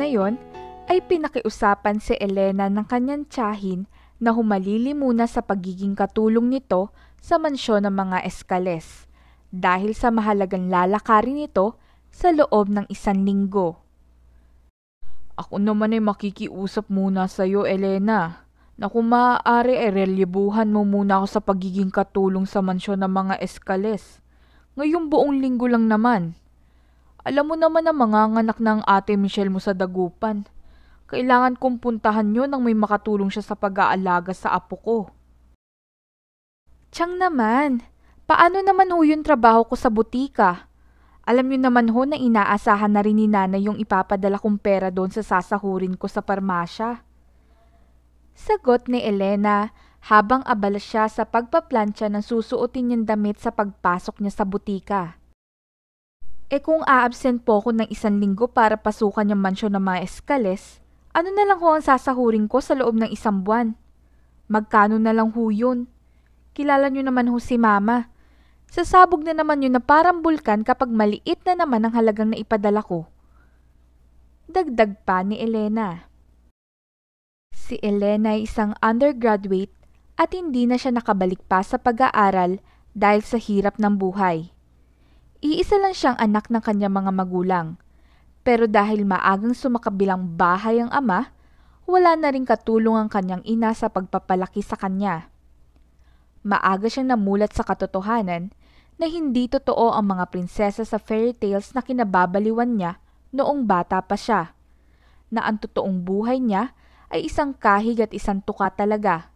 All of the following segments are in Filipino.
na yon, ay pinakiusapan si Elena ng kanyang tiyahin na humalili muna sa pagiging katulong nito sa mansyon ng mga Escales dahil sa mahalagang lalakarin nito sa loob ng 1 linggo. Ako naman ay makikiusap muna sa iyo, Elena, na kung maaari ay relyebuhan mo muna ako sa pagiging katulong sa mansyon ng mga Escales. Ngayong buong linggo lang naman. Alam mo naman na manganganak ng ate Michelle mo sa Dagupan. Kailangan kong puntahan yun nang may makatulong siya sa pag-aalaga sa apo ko. Tiyang naman, paano naman ho yung trabaho ko sa butika? Alam niyo naman ho na inaasahan na rin ni nanay yung ipapadala kong pera doon sa sasahurin ko sa parmasya. Sagot ni Elena habang abala siya sa pagpaplantsa ng susuotin niyang damit sa pagpasok niya sa butika. Kung a-absent po ako ng 1 linggo para pasukan yung mansyon ng mga Escales, ano na lang ho ang sasahurin ko sa loob ng 1 buwan? Magkano na lang ho yun? Kilala niyo naman ho si Mama. Sasabog na naman yun na parang bulkan kapag maliit na naman ang halagang naipadala ko. Dagdag pa ni Elena. Si Elena ay isang undergraduate at hindi na siya nakabalik pa sa pag-aaral dahil sa hirap ng buhay. Iisa lang siyang anak ng kanyang mga magulang. Pero dahil maagang sumakabilang bahay ang ama, wala na rin katulong ang kanyang ina sa pagpapalaki sa kanya. Maaga siyang namulat sa katotohanan na hindi totoo ang mga prinsesa sa fairy tales na kinababaliwan niya noong bata pa siya, na ang totoong buhay niya ay isang kahig at isang tuka talaga.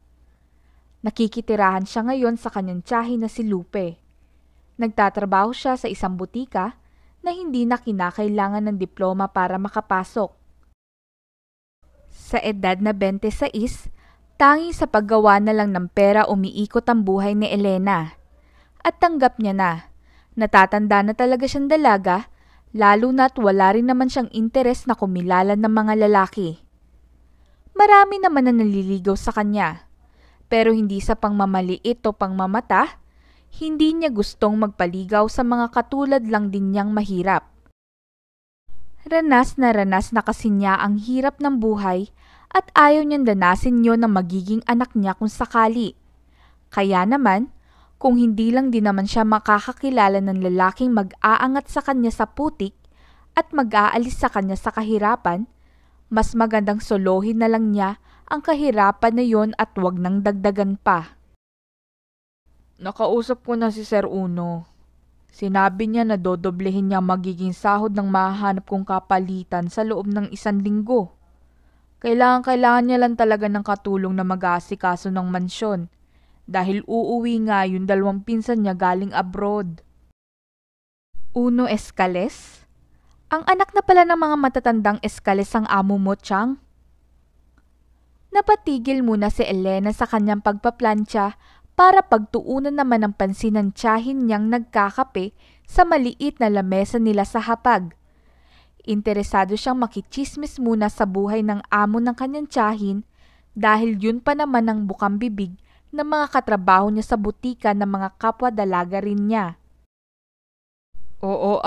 Nakikitirahan siya ngayon sa kanyang tiyahin na si Lupe. Nagtatrabaho siya sa isang butika na hindi na kinakailangan ng diploma para makapasok. Sa edad na 26, tanging sa paggawa na lang ng pera umiikot ang buhay ni Elena. At tanggap niya na. Natatanda na talaga siyang dalaga, lalo na't wala rin naman siyang interes na kumilalan ng mga lalaki. Marami naman na naliligaw sa kanya. Pero hindi sa pangmamaliit o pangmamata, hindi niya gustong magpaligaw sa mga katulad lang din niyang mahirap. Ranas na kasi niya ang hirap ng buhay at ayaw niyang danasin yon ng magiging anak niya kung sakali. Kaya naman, kung hindi lang din naman siya makakakilala ng lalaking mag-aangat sa kanya sa putik at mag-aalis sa kanya sa kahirapan, mas magandang solohin na lang niya ang kahirapan na yon at wag nang dagdagan pa. Nakausap ko na si Sir Uno. Sinabi niya na dodoblehin niya magiging sahod ng mahahanap kong kapalitan sa loob ng 1 linggo. Kailangan niya lang talaga ng katulong na mag-aasikaso ng mansyon dahil uuwi nga yung 2 pinsan niya galing abroad. Uno Escales? Ang anak na pala ng mga matatandang Escales ang amo mo, Chang? Napatigil muna si Elena sa kanyang pagpaplantsa para pagtuunan naman ng pansin ng tiyahin niyang nagkakape sa maliit na lamesa nila sa hapag. Interesado siyang makichismis muna sa buhay ng amo ng kanyang tiyahin dahil yun pa naman ang bukang bibig ng mga katrabaho niya sa butika ng mga kapwa dalaga rin niya. Oo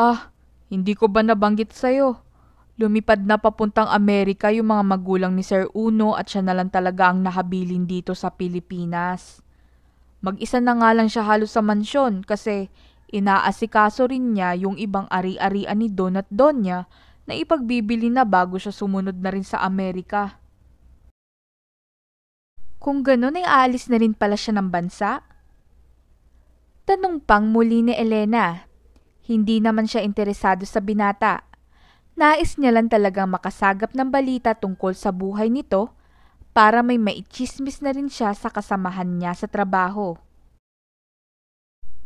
hindi ko ba nabanggit sa'yo? Lumipad na papuntang Amerika yung mga magulang ni Sir Uno at siya na lang talaga ang nakabilin dito sa Pilipinas. Mag-isa na nga lang siya halos sa mansyon kasi inaasikaso rin niya yung ibang ari-arian ni Don at Donya na ipagbibili na bago siya sumunod na rin sa Amerika. Kung gano'n ay aalis na rin pala siya ng bansa? Tanong pang muli ni Elena. Hindi naman siya interesado sa binata. Nais niya lang talagang makasagap ng balita tungkol sa buhay nito para may maichismis na rin siya sa kasamahan niya sa trabaho.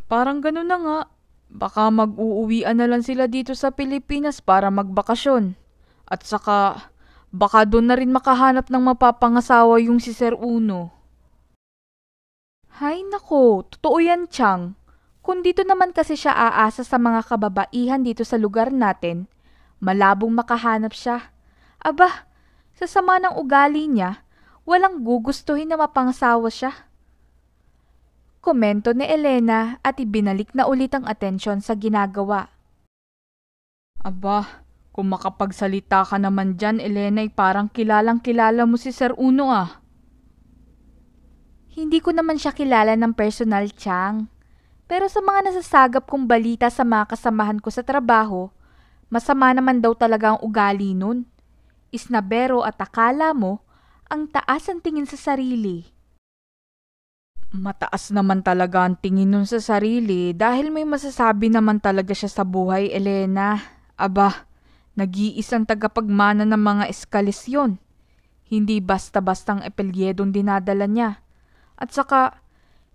Parang gano'n na nga. Baka mag-uuwian na lang sila dito sa Pilipinas para magbakasyon. At saka, baka doon na rin makahanap ng mapapangasawa yung si Sir Uno. Hay nako, totoo yan, Chang. Kung dito naman kasi siya aasa sa mga kababaihan dito sa lugar natin, malabong makahanap siya. Aba, sa sama ng ugali niya, walang gugustuhin na mapangasawa siya. Komento ni Elena at ibinalik na ulit ang atensyon sa ginagawa. Aba, Kung makapagsalita ka naman dyan, Elena, parang kilalang kilala mo si Sir Uno ah. Hindi ko naman siya kilala ng personal, Chang. Pero sa mga nasasagap kong balita sa mga kasamahan ko sa trabaho, masama naman daw talaga ang ugali nun. Isnabero at akala mo, ang taas ang tingin sa sarili. Mataas naman talaga ang tingin nun sa sarili dahil may masasabi naman talaga siya sa buhay, Elena. Aba, nag-iisang tagapagmana ng mga eskalisyon. Hindi basta-bastang apelyedong dinadala niya. At saka,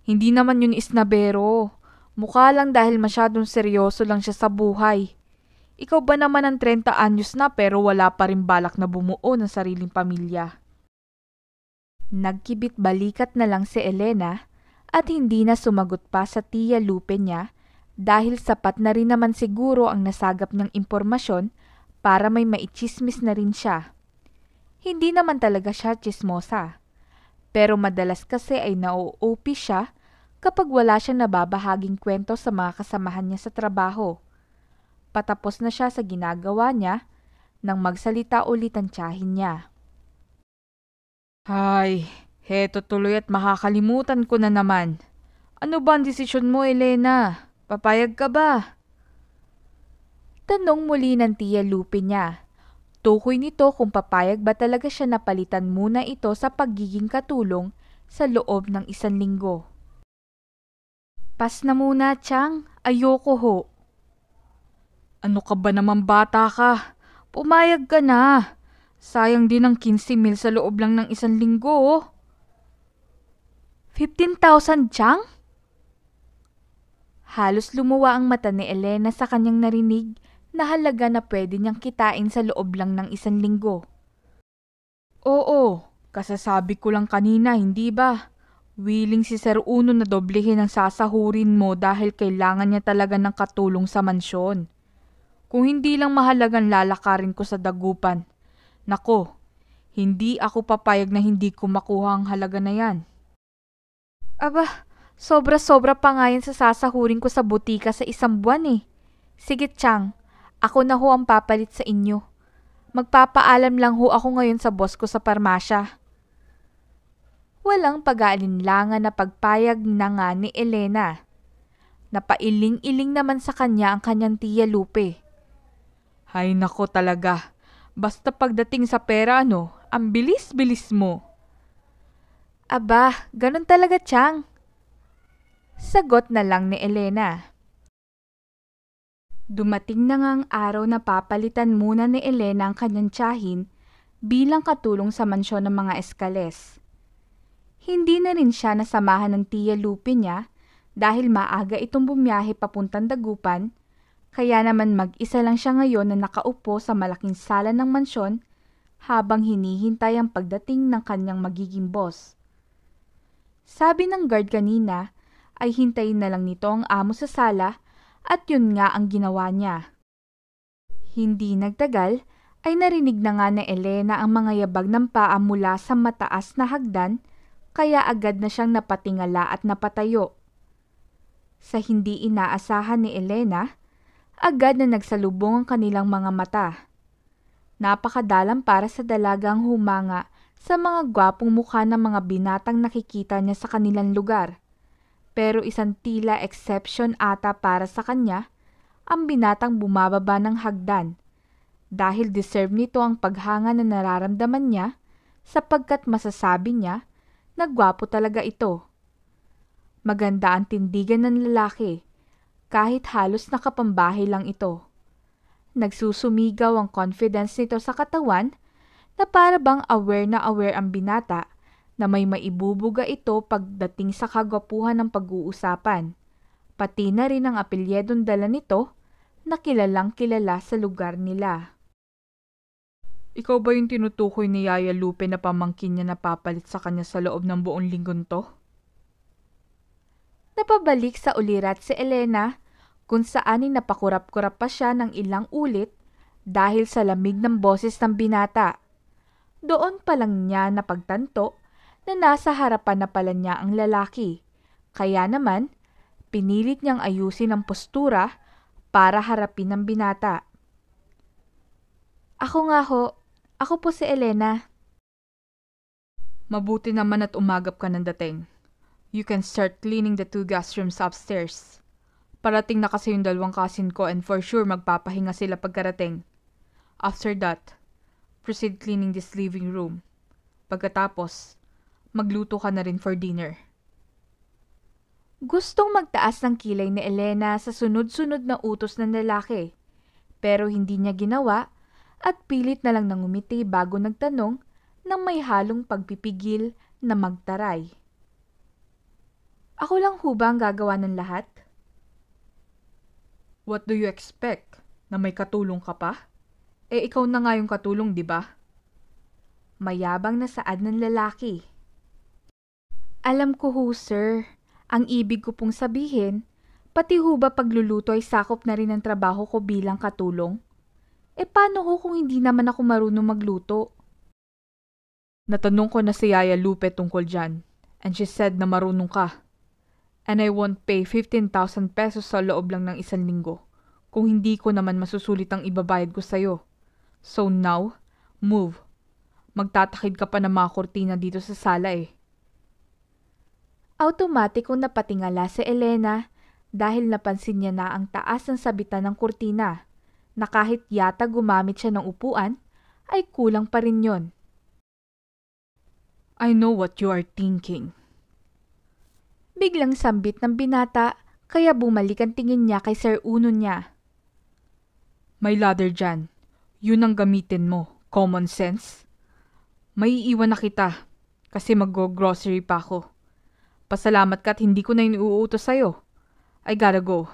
hindi naman yun isnabero. Mukha lang dahil masyadong seryoso lang siya sa buhay. Ikaw ba naman ang 30 anyos na pero wala pa rin balak na bumuo ng sariling pamilya? Nagkibit balikat na lang si Elena at hindi na sumagot pa sa Tia Lupe niya dahil sapat na rin naman siguro ang nasagap niyang impormasyon para may maichismis na rin siya. Hindi naman talaga siya chismosa. Pero madalas kasi ay na-OP siya kapag wala siyang nababahaging kwento sa mga kasamahan niya sa trabaho. Patapos na siya sa ginagawa niya nang magsalita ulit ang tiyahin niya. Ay, heto tuloy at makakalimutan ko na naman. Ano ba ang desisyon mo, Elena? Papayag ka ba? Tanong muli ng Tia Lupe niya. Tukoy nito kung papayag ba talaga siya napalitan muna ito sa pagiging katulong sa loob ng 1 linggo. Pas na muna, Chang. Ayoko ho. Ano ka ba naman bata ka? Pumayag ka na. Sayang din ang 15,000 sa loob lang ng 1 linggo. Oh. 15,000, Chang? Halos lumuwa ang mata ni Elena sa kanyang narinig na halaga na pwede niyang kitain sa loob lang ng 1 linggo. Oo, kasasabi ko lang kanina, hindi ba? Willing si Sir Uno na doblehin ang sasahurin mo dahil kailangan niya talaga ng katulong sa mansyon. Kung hindi lang mahalagang lalakarin ko sa dagupan. Nako, hindi ako papayag na hindi ko makuha ang halaga na yan. Aba, sobra-sobra pa nga yan sa sasahurin ko sa butika sa 1 buwan eh. Sige, Chang, ako na ho ang papalit sa inyo. Magpapaalam lang ho ako ngayon sa boss ko sa parmasya. Walang pag-aalinlangan na pagpayag na nga ni Elena. Napailing-iling naman sa kanya ang kanyang Tia Lupe. Hay nako talaga, basta pagdating sa pera ang bilis-bilis mo. Aba, ganun talaga, Chang. Sagot na lang ni Elena. Dumating na nga ang araw na papalitan muna ni Elena ang kanyang tiyahin bilang katulong sa mansyon ng mga Escales. Hindi na rin siya nasamahan ng Tia Lupe niya dahil maaga itong bumiyahe papuntang Dagupan, kaya naman mag-isa lang siya ngayon na nakaupo sa malaking sala ng mansyon habang hinihintay ang pagdating ng kanyang magiging boss. Sabi ng guard kanina ay hintayin na lang nito ang amo sa sala at yun nga ang ginawa niya. Hindi nagtagal ay narinig na nga ni Elena ang mga yabag ng paa mula sa mataas na hagdan kaya agad na siyang napatingala at napatayo. Sa hindi inaasahan ni Elena, agad na nagsalubong ang kanilang mga mata. Napakadalang para sa dalagang humanga sa mga gwapong mukha ng mga binatang nakikita niya sa kanilang lugar. Pero isang tila exception ata para sa kanya, ang binatang bumababa ng hagdan. Dahil deserve nito ang paghanga na nararamdaman niya sapagkat masasabi niya na gwapo talaga ito. Maganda ang tindigan ng lalaki, kahit halos nakapambahay lang ito. Nagsusumigaw ang confidence nito sa katawan na para bang aware na aware ang binata na may maibubuga ito pagdating sa kagwapuhan ng pag-uusapan. Pati na rin ang apelyedong dala nito na kilalang kilala sa lugar nila. Ikaw ba yung tinutukoy ni Yaya Lupe na pamangkin niya na papalit sa kanya sa loob ng buong linggon to? Napabalik sa ulirat si Elena kung saan ay napakurap-kurap pa siya ng ilang ulit dahil sa lamig ng boses ng binata. Doon pa lang niya napagtanto na nasa harapan na pala niya ang lalaki. Kaya naman, pinilit niyang ayusin ang postura para harapin ang binata. Ako nga ho. Ako po si Elena. Mabuti naman at umagap ka ng dating. You can start cleaning the 2 guest rooms upstairs. Parating na kasi yung 2 cousin ko and for sure magpapahinga sila pagkarating. After that, proceed cleaning this living room. Pagkatapos, magluto ka na rin for dinner. Gustong magtaas ng kilay ni Elena sa sunod-sunod na utos ng lalaki. Pero hindi niya ginawa at pilit na lang nangumiti bago nagtanong ng may halong pagpipigil na magtaray. Ako lang ho ba ang gagawa ng lahat? What do you expect? Na may katulong ka pa? Ikaw na nga yung katulong, di ba? Mayabang na saad ng lalaki. Alam ko ho, sir. Ang ibig ko pong sabihin, pati ho ba pagluluto ay sakop na rin ang trabaho ko bilang katulong? Paano ho kung hindi naman ako marunong magluto? Natanong ko na si Yaya Lupe tungkol dyan, and she said na marunong ka. And I won't pay 15,000 pesos sa loob lang ng 1 linggo kung hindi ko naman masusulit ang ibabayad ko sa'yo. So now, move. Magtatakid ka pa ng mga kurtina dito sa sala eh. Automatikong napatingala si Elena dahil napansin niya na ang taas ng sabitan ng kurtina na kahit yata gumamit siya ng upuan ay kulang pa rin yon. I know what you are thinking. Biglang sambit ng binata kaya bumalik ang tingin niya kay Sir Uno niya. May ladder dyan. Yun ang gamitin mo. Common sense. May iiwan na kita kasi mag-grocery pa ako. Pasalamat ka at hindi ko na inuutos sa'yo. I gotta go.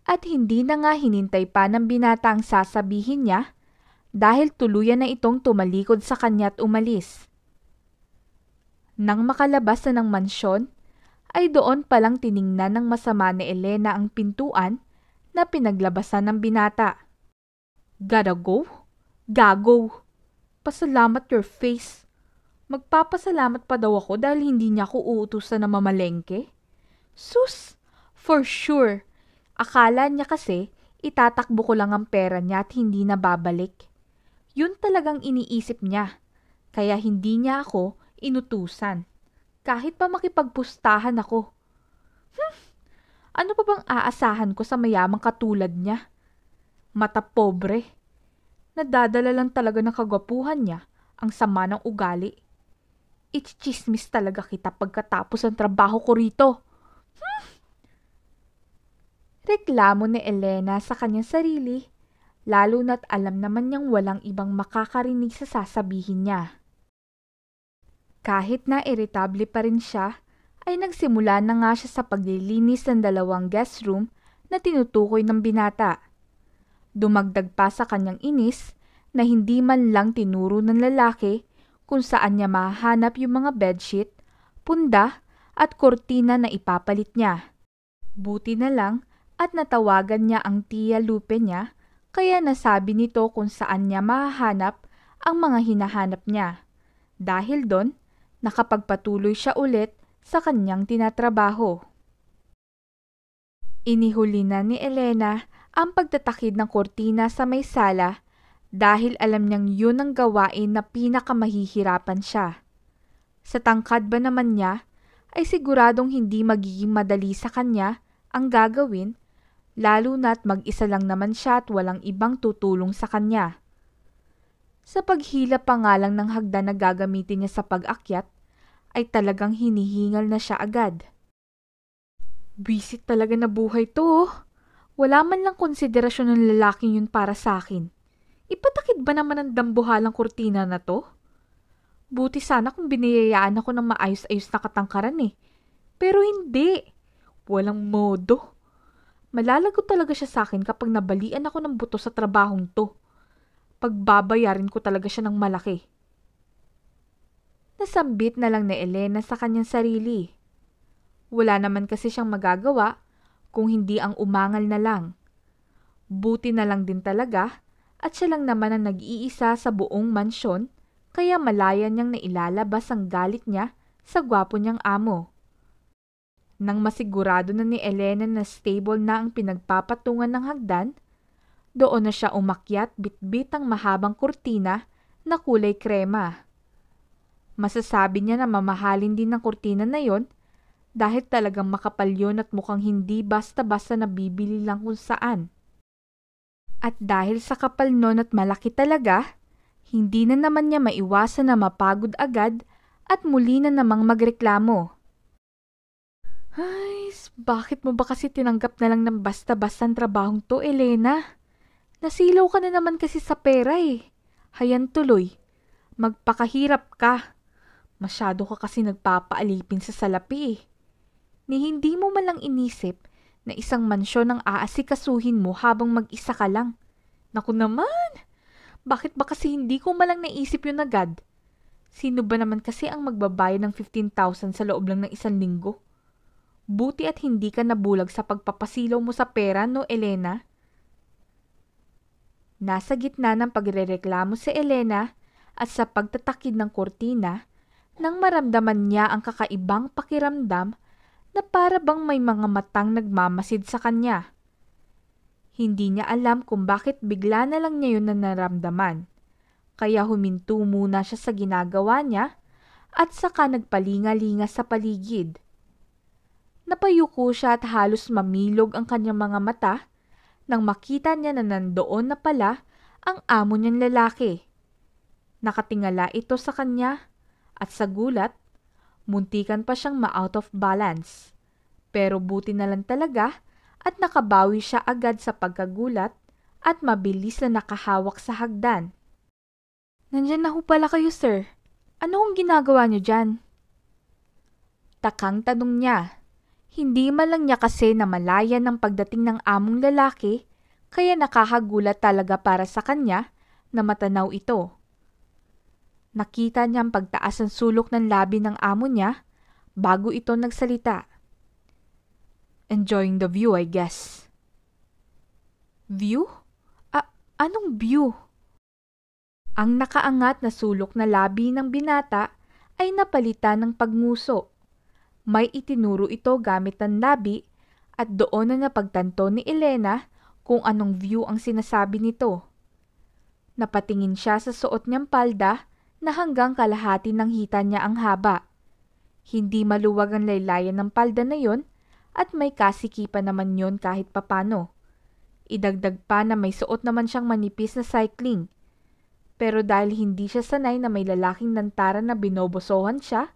At hindi na nga hinintay pa ng binata ang sasabihin niya dahil tuluyan na itong tumalikod sa kanya at umalis. Nang makalabas na ng mansyon, ay doon palang tiningnan ng masama ni Elena ang pintuan na pinaglabasan ng binata. Gotta go? Gago! Pasalamat your face. Magpapasalamat pa daw ako dahil hindi niya ako uutusan na mamalengke? Sus! For sure! Akala niya kasi itatakbo ko lang ang pera niya at hindi na babalik. Yun talagang iniisip niya. Kaya hindi niya ako inutusan. Kahit pa makipagpustahan ako. Ano pa bang aasahan ko sa mayamang katulad niya? Mata pobre. Nadadala lang talaga ng kagwapuhan niya ang sama ng ugali. Itchismis talaga kita pagkatapos ng trabaho ko rito. Reklamo ni Elena sa kanyang sarili, lalo na't alam naman niyang walang ibang makakarinig sa sasabihin niya. Kahit na irritable pa rin siya, ay nagsimula na nga siya sa paglilinis ng 2 guest room na tinutukoy ng binata. Dumagdag pa sa kanyang inis na hindi man lang tinuro ng lalaki kung saan niya mahanap yung mga bedsheet, punda at kortina na ipapalit niya. Buti na lang at natawagan niya ang Tia Lupe niya kaya nasabi nito kung saan niya mahahanap ang mga hinahanap niya. Dahil doon, nakapagpatuloy siya ulit sa kanyang tinatrabaho. Inihuli na ni Elena ang pagtatakid ng kortina sa may sala dahil alam niyang yun ang gawain na pinakamahihirapan siya. Sa tangkad ba naman niya, ay siguradong hindi magiging madali sa kanya ang gagawin, lalo na't mag-isa lang naman siya at walang ibang tutulong sa kanya. Sa paghila pa nga lang ng hagdan na gagamitin niya sa pag-akyat, ay talagang hinihingal na siya agad. Bisit talaga na buhay to. Wala man lang konsiderasyon ng lalaking yun para sa akin. Ipatakid ba naman ang dambuhalang kurtina na to? Buti sana kung biniyayaan ako ng maayos-ayos na katangkaran eh. Pero hindi. Walang modo. Malalago talaga siya sa akin kapag nabalian ako ng buto sa trabahong to. Pagbabayarin ko talaga siya ng malaki. Nasambit na lang ni Elena sa kanyang sarili. Wala naman kasi siyang magagawa kung hindi ang umangal na lang. Buti na lang din talaga at siya lang naman ang nag-iisa sa buong mansyon kaya malaya niyang nailalabas ang galit niya sa gwapo niyang amo. Nang masigurado na ni Elena na stable na ang pinagpapatungan ng hagdan, Doon na siya umakyat bitbit ang mahabang kurtina na kulay krema. Masasabi niya na mamahalin din ang kurtina na yon dahil talagang makapal yun at mukhang hindi basta-basta nabibili lang kung saan. At dahil sa kapal nun at malaki talaga, hindi na naman niya maiwasan na mapagod agad at muli na namang magreklamo. Ay, bakit mo ba kasi tinanggap na lang ng basta-basta ang trabahong to, Elena? Nasilaw ka na naman kasi sa pera eh. Hayan tuloy, magpakahirap ka. Masyado ka kasi nagpapaalipin sa salapi eh. Ni hindi mo man lang inisip na isang mansyon ang aasikasuhin mo habang mag-isa ka lang. Naku naman, bakit ba kasi hindi ko malang naisip yun agad? Sino ba naman kasi ang magbabayad ng 15,000 sa loob lang ng 1 linggo? Buti at hindi ka nabulag sa pagpapasilaw mo sa pera, no, Elena? Nasa gitna ng pagrereklamo si Elena at sa pagtatakid ng kurtina nang maramdaman niya ang kakaibang pakiramdam na para bang may mga matang nagmamasid sa kanya. Hindi niya alam kung bakit bigla na lang niya yun na naramdaman. Kaya huminto muna siya sa ginagawa niya at saka nagpalinga-linga sa paligid. Napayuko siya at halos mamilog ang kanyang mga mata nang makita niya na nandoon na pala ang amo niyang lalaki. Nakatingala ito sa kanya at sa gulat, muntikan pa siyang ma-out of balance. Pero buti na lang talaga at nakabawi siya agad sa pagkagulat at mabilis na nakahawak sa hagdan. Nandyan na ho pala kayo, sir. Ano hong ginagawa niyo dyan? Takang tanong niya. Hindi man lang niya kasi namalayan ng pagdating ng among lalaki, kaya nakahagulat talaga para sa kanya na matanaw ito. Nakita niya ang pagtaas ng sulok ng labi ng amo niya bago ito nagsalita. Enjoying the view, I guess. View? Anong view? Ang nakaangat na sulok na labi ng binata ay napalitan ng pagnguso. May itinuro ito gamit ng labi at doon na napagtanto ni Elena kung anong view ang sinasabi nito. Napatingin siya sa suot niyang palda na hanggang kalahati ng hita niya ang haba. Hindi maluwag ang laylayan ng palda na yon at may kasikipan naman yon kahit papano. Idagdag pa na may suot naman siyang manipis na cycling. Pero dahil hindi siya sanay na may lalaking lantaran na binobosohan siya,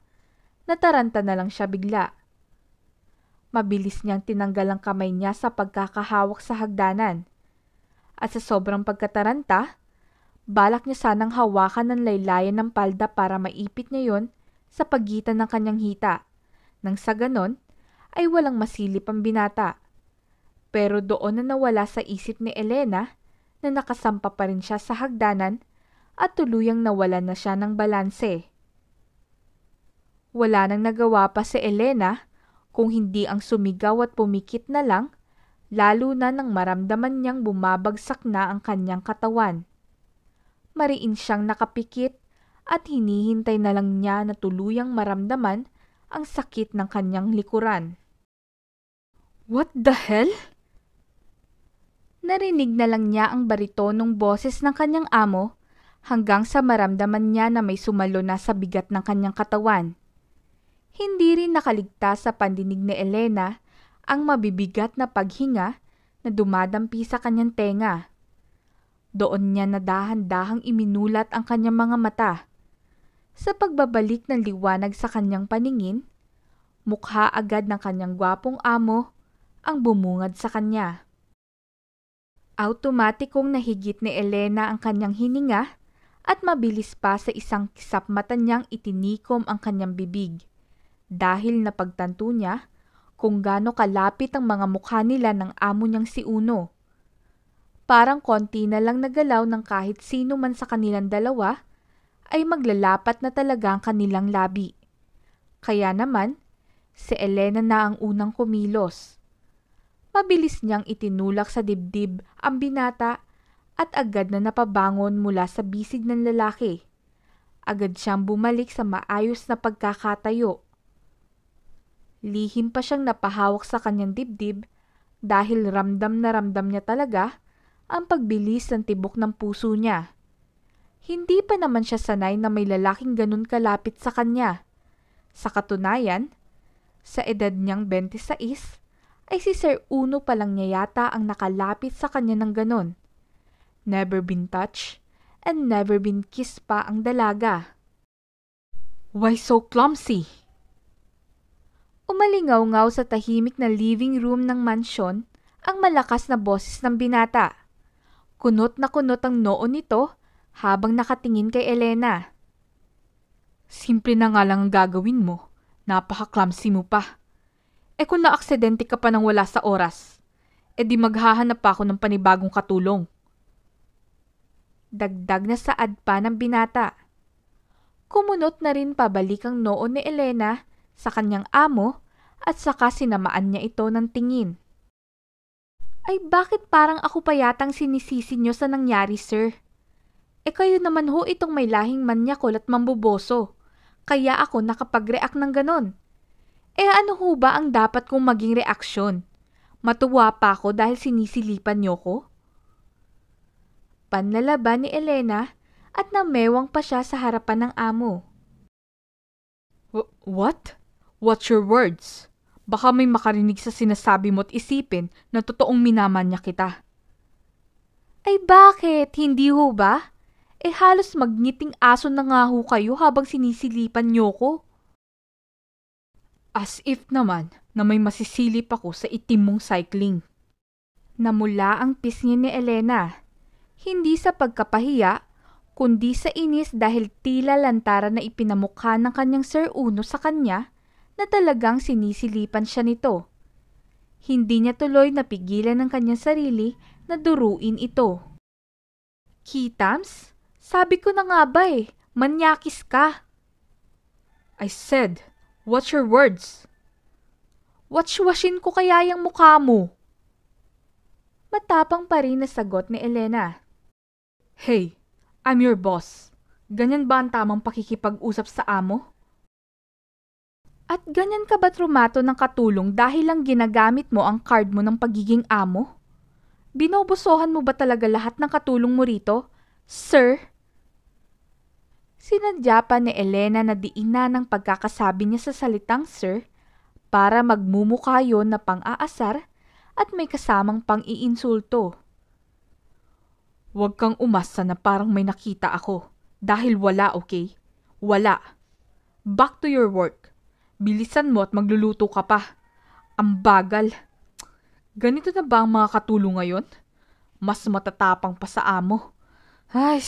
nataranta na lang siya bigla. Mabilis niyang tinanggal ang kamay niya sa pagkakahawak sa hagdanan. At sa sobrang pagkataranta, balak niya sanang hawakan ng laylayan ng palda para maipit niya yon sa pagitan ng kanyang hita. Nang sa ganon, ay walang masilip ang binata. Pero doon na nawala sa isip ni Elena na nakasampa pa rin siya sa hagdanan at tuluyang nawalan na siya ng balanse. Wala nang nagawa pa si Elena kung hindi ang sumigaw at pumikit na lang, lalo na nang maramdaman niyang bumabagsak na ang kanyang katawan. Mariin siyang nakapikit at hinihintay na lang niya na tuluyang maramdaman ang sakit ng kanyang likuran. What the hell? Narinig na lang niya ang baritonong boses ng kanyang amo hanggang sa maramdaman niya na may sumalo na sa bigat ng kanyang katawan. Hindi rin nakaligtas sa pandinig ni Elena ang mabibigat na paghinga na dumadampi sa kanyang tenga. Doon niya na dahan-dahang iminulat ang kanyang mga mata. Sa pagbabalik ng liwanag sa kanyang paningin, mukha agad ng kanyang gwapong amo ang bumungad sa kanya. Automatikong nahigit ni Elena ang kanyang hininga at mabilis pa sa isang kisap mata niyang itinikom ang kanyang bibig. Dahil napagtanto niya kung gaano kalapit ang mga mukha nila ng amo niyang si Uno. Parang konti na lang nagalaw ng kahit sino man sa kanilang dalawa ay maglalapat na talaga ang kanilang labi. Kaya naman, si Elena na ang unang kumilos. Mabilis niyang itinulak sa dibdib ang binata at agad na napabangon mula sa bisig ng lalaki. Agad siyang bumalik sa maayos na pagkakatayo. Lihim pa siyang napahawak sa kanyang dibdib dahil ramdam na ramdam niya talaga ang pagbilis ng tibok ng puso niya. Hindi pa naman siya sanay na may lalaking ganun kalapit sa kanya. Sa katunayan, sa edad niyang 26, ay si Sir Uno pa lang niya yata ang nakalapit sa kanya ng ganun. Never been touched and never been kissed pa ang dalaga. Why so clumsy? Umalingaw-ngaw sa tahimik na living room ng mansyon ang malakas na boses ng binata. Kunot na kunot ang noo nito habang nakatingin kay Elena. Simple na nga lang ang gagawin mo. Napaka-clumsy mo pa. Kung naaksidente ka pa nang wala sa oras, di maghahanap pa ako ng panibagong katulong. Dagdag na saad pa ng binata. Kumunot na rin pabalik ang noo ni Elena sa kanyang amo at saka sinamaan niya ito ng tingin. Ay bakit parang ako pa yatang sinisisi niyo sa nangyari, sir? Kayo naman ho itong may lahing manyakol at mamboboso. Kaya ako nakapag-react ng ganon. Ano ho ba ang dapat kong maging reaksyon? Matuwa pa ako dahil sinisilipan niyo ko? Panlalaban ni Elena at namewang pa siya sa harapan ng amo. What? What's your words? Baka may makarinig sa sinasabi mo at isipin na totoong minamanya kita. Ay bakit? Hindi ho ba? Halos magngiting aso na nga ho kayo habang sinisilipan niyo ko. As if naman na may masisilip ako sa itim mong cycling. Namula ang pisngi ni Elena. Hindi sa pagkapahiya, kundi sa inis dahil tila lantaran na ipinamukha ng kanyang Sir Uno sa kanya na talagang sinisilipan siya nito. Hindi niya tuloy napigilan ng kanyang sarili na duruin ito. Kitams? Sabi ko na nga ba manyakis ka. I said, what's your words? Watch-washin ko kaya yung mukha mo. Matapang pa rin na sagot ni Elena. Hey, I'm your boss. Ganyan ba ang tamang pakikipag-usap sa amo? At ganyan ka ba trumato ng katulong dahil lang ginagamit mo ang card mo ng pagiging amo? Binobosohan mo ba talaga lahat ng katulong mo rito, sir? Sinadya pa ni Elena na diina ng pagkakasabi niya sa salitang sir para magmumukha yon na pang-aasar at may kasamang pang-iinsulto. Huwag kang umasa na parang may nakita ako. Dahil wala, okay? Wala. Back to your work. Bilisan mo at magluluto ka pa. Ang bagal. Ganito na ba ang mga katulong ngayon? Mas matatapang pa sa amo. Ay,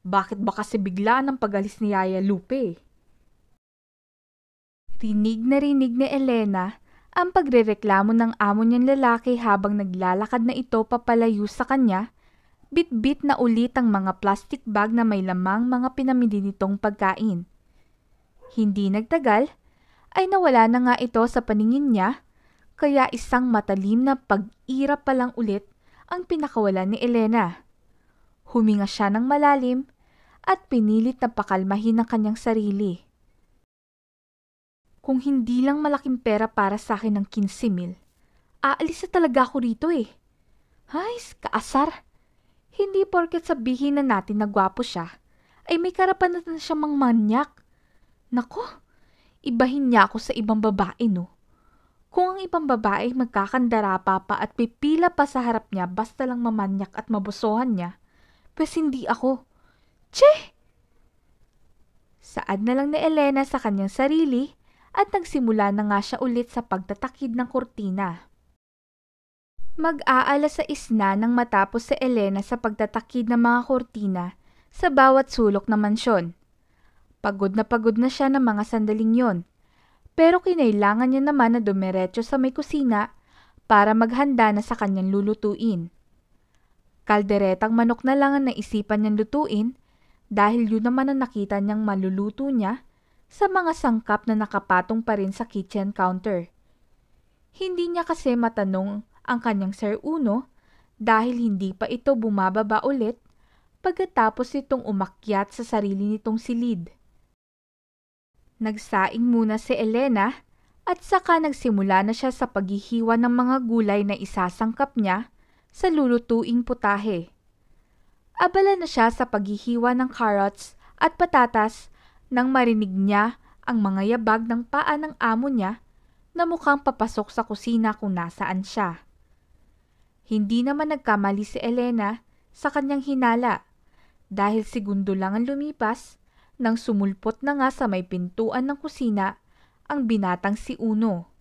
bakit ba kasi bigla ng pag-alis ni Yaya Lupe? Rinig na rinig ni Elena ang pagrereklamo ng amo niyang lalaki habang naglalakad na ito papalayo sa kanya. Bit-bit na ulit ang mga plastic bag na may lamang mga pinamili nitong pagkain. Hindi nagtagal, ay nawala na nga ito sa paningin niya, kaya isang matalim na pag-ira pa lang ulit ang pinakawalan ni Elena. Huminga siya ng malalim at pinilit na pakalmahin ang kanyang sarili. Kung hindi lang malaking pera para sa akin ng 15,000, aalis na talaga ako rito Ay, kaasar! Hindi porket sabihin na natin na gwapo siya, ay may karapatan na siya mangmanyak. Nako, ibahin niya ako sa ibang babae, no? Kung ang ibang babae magkakandara pa at pipila pa sa harap niya basta lang mamanyak at mabusohan niya, pues hindi ako. Tse! Saad na lang ni Elena sa kanyang sarili at nagsimula na nga siya ulit sa pagtatakid ng kurtina. Mag-aalas 6 na nang matapos si Elena sa pagtatakid ng mga kurtina sa bawat sulok ng mansyon. Pagod na siya ng mga sandaling yon, pero kinailangan niya naman na dumiretso sa may kusina para maghanda na sa kanyang lulutuin. Kalderetang manok na lang ang naisipan niyang lutuin dahil yun naman ang nakita niyang maluluto niya sa mga sangkap na nakapatong pa rin sa kitchen counter. Hindi niya kasi matanong ang kanyang Sir Uno dahil hindi pa ito bumababa ulit pagkatapos itong umakyat sa sarili nitong silid. Nagsaing muna si Elena at saka nagsimula na siya sa paghihiwa ng mga gulay na isasangkap niya sa lulutuing putahe. Abala na siya sa paghihiwa ng carrots at patatas nang marinig niya ang mga yabag ng paa ng amo niya na mukhang papasok sa kusina kung nasaan siya. Hindi naman nagkamali si Elena sa kanyang hinala dahil segundo lang ang lumipas nang sumulpot na nga sa may pintuan ng kusina ang binatang si Uno.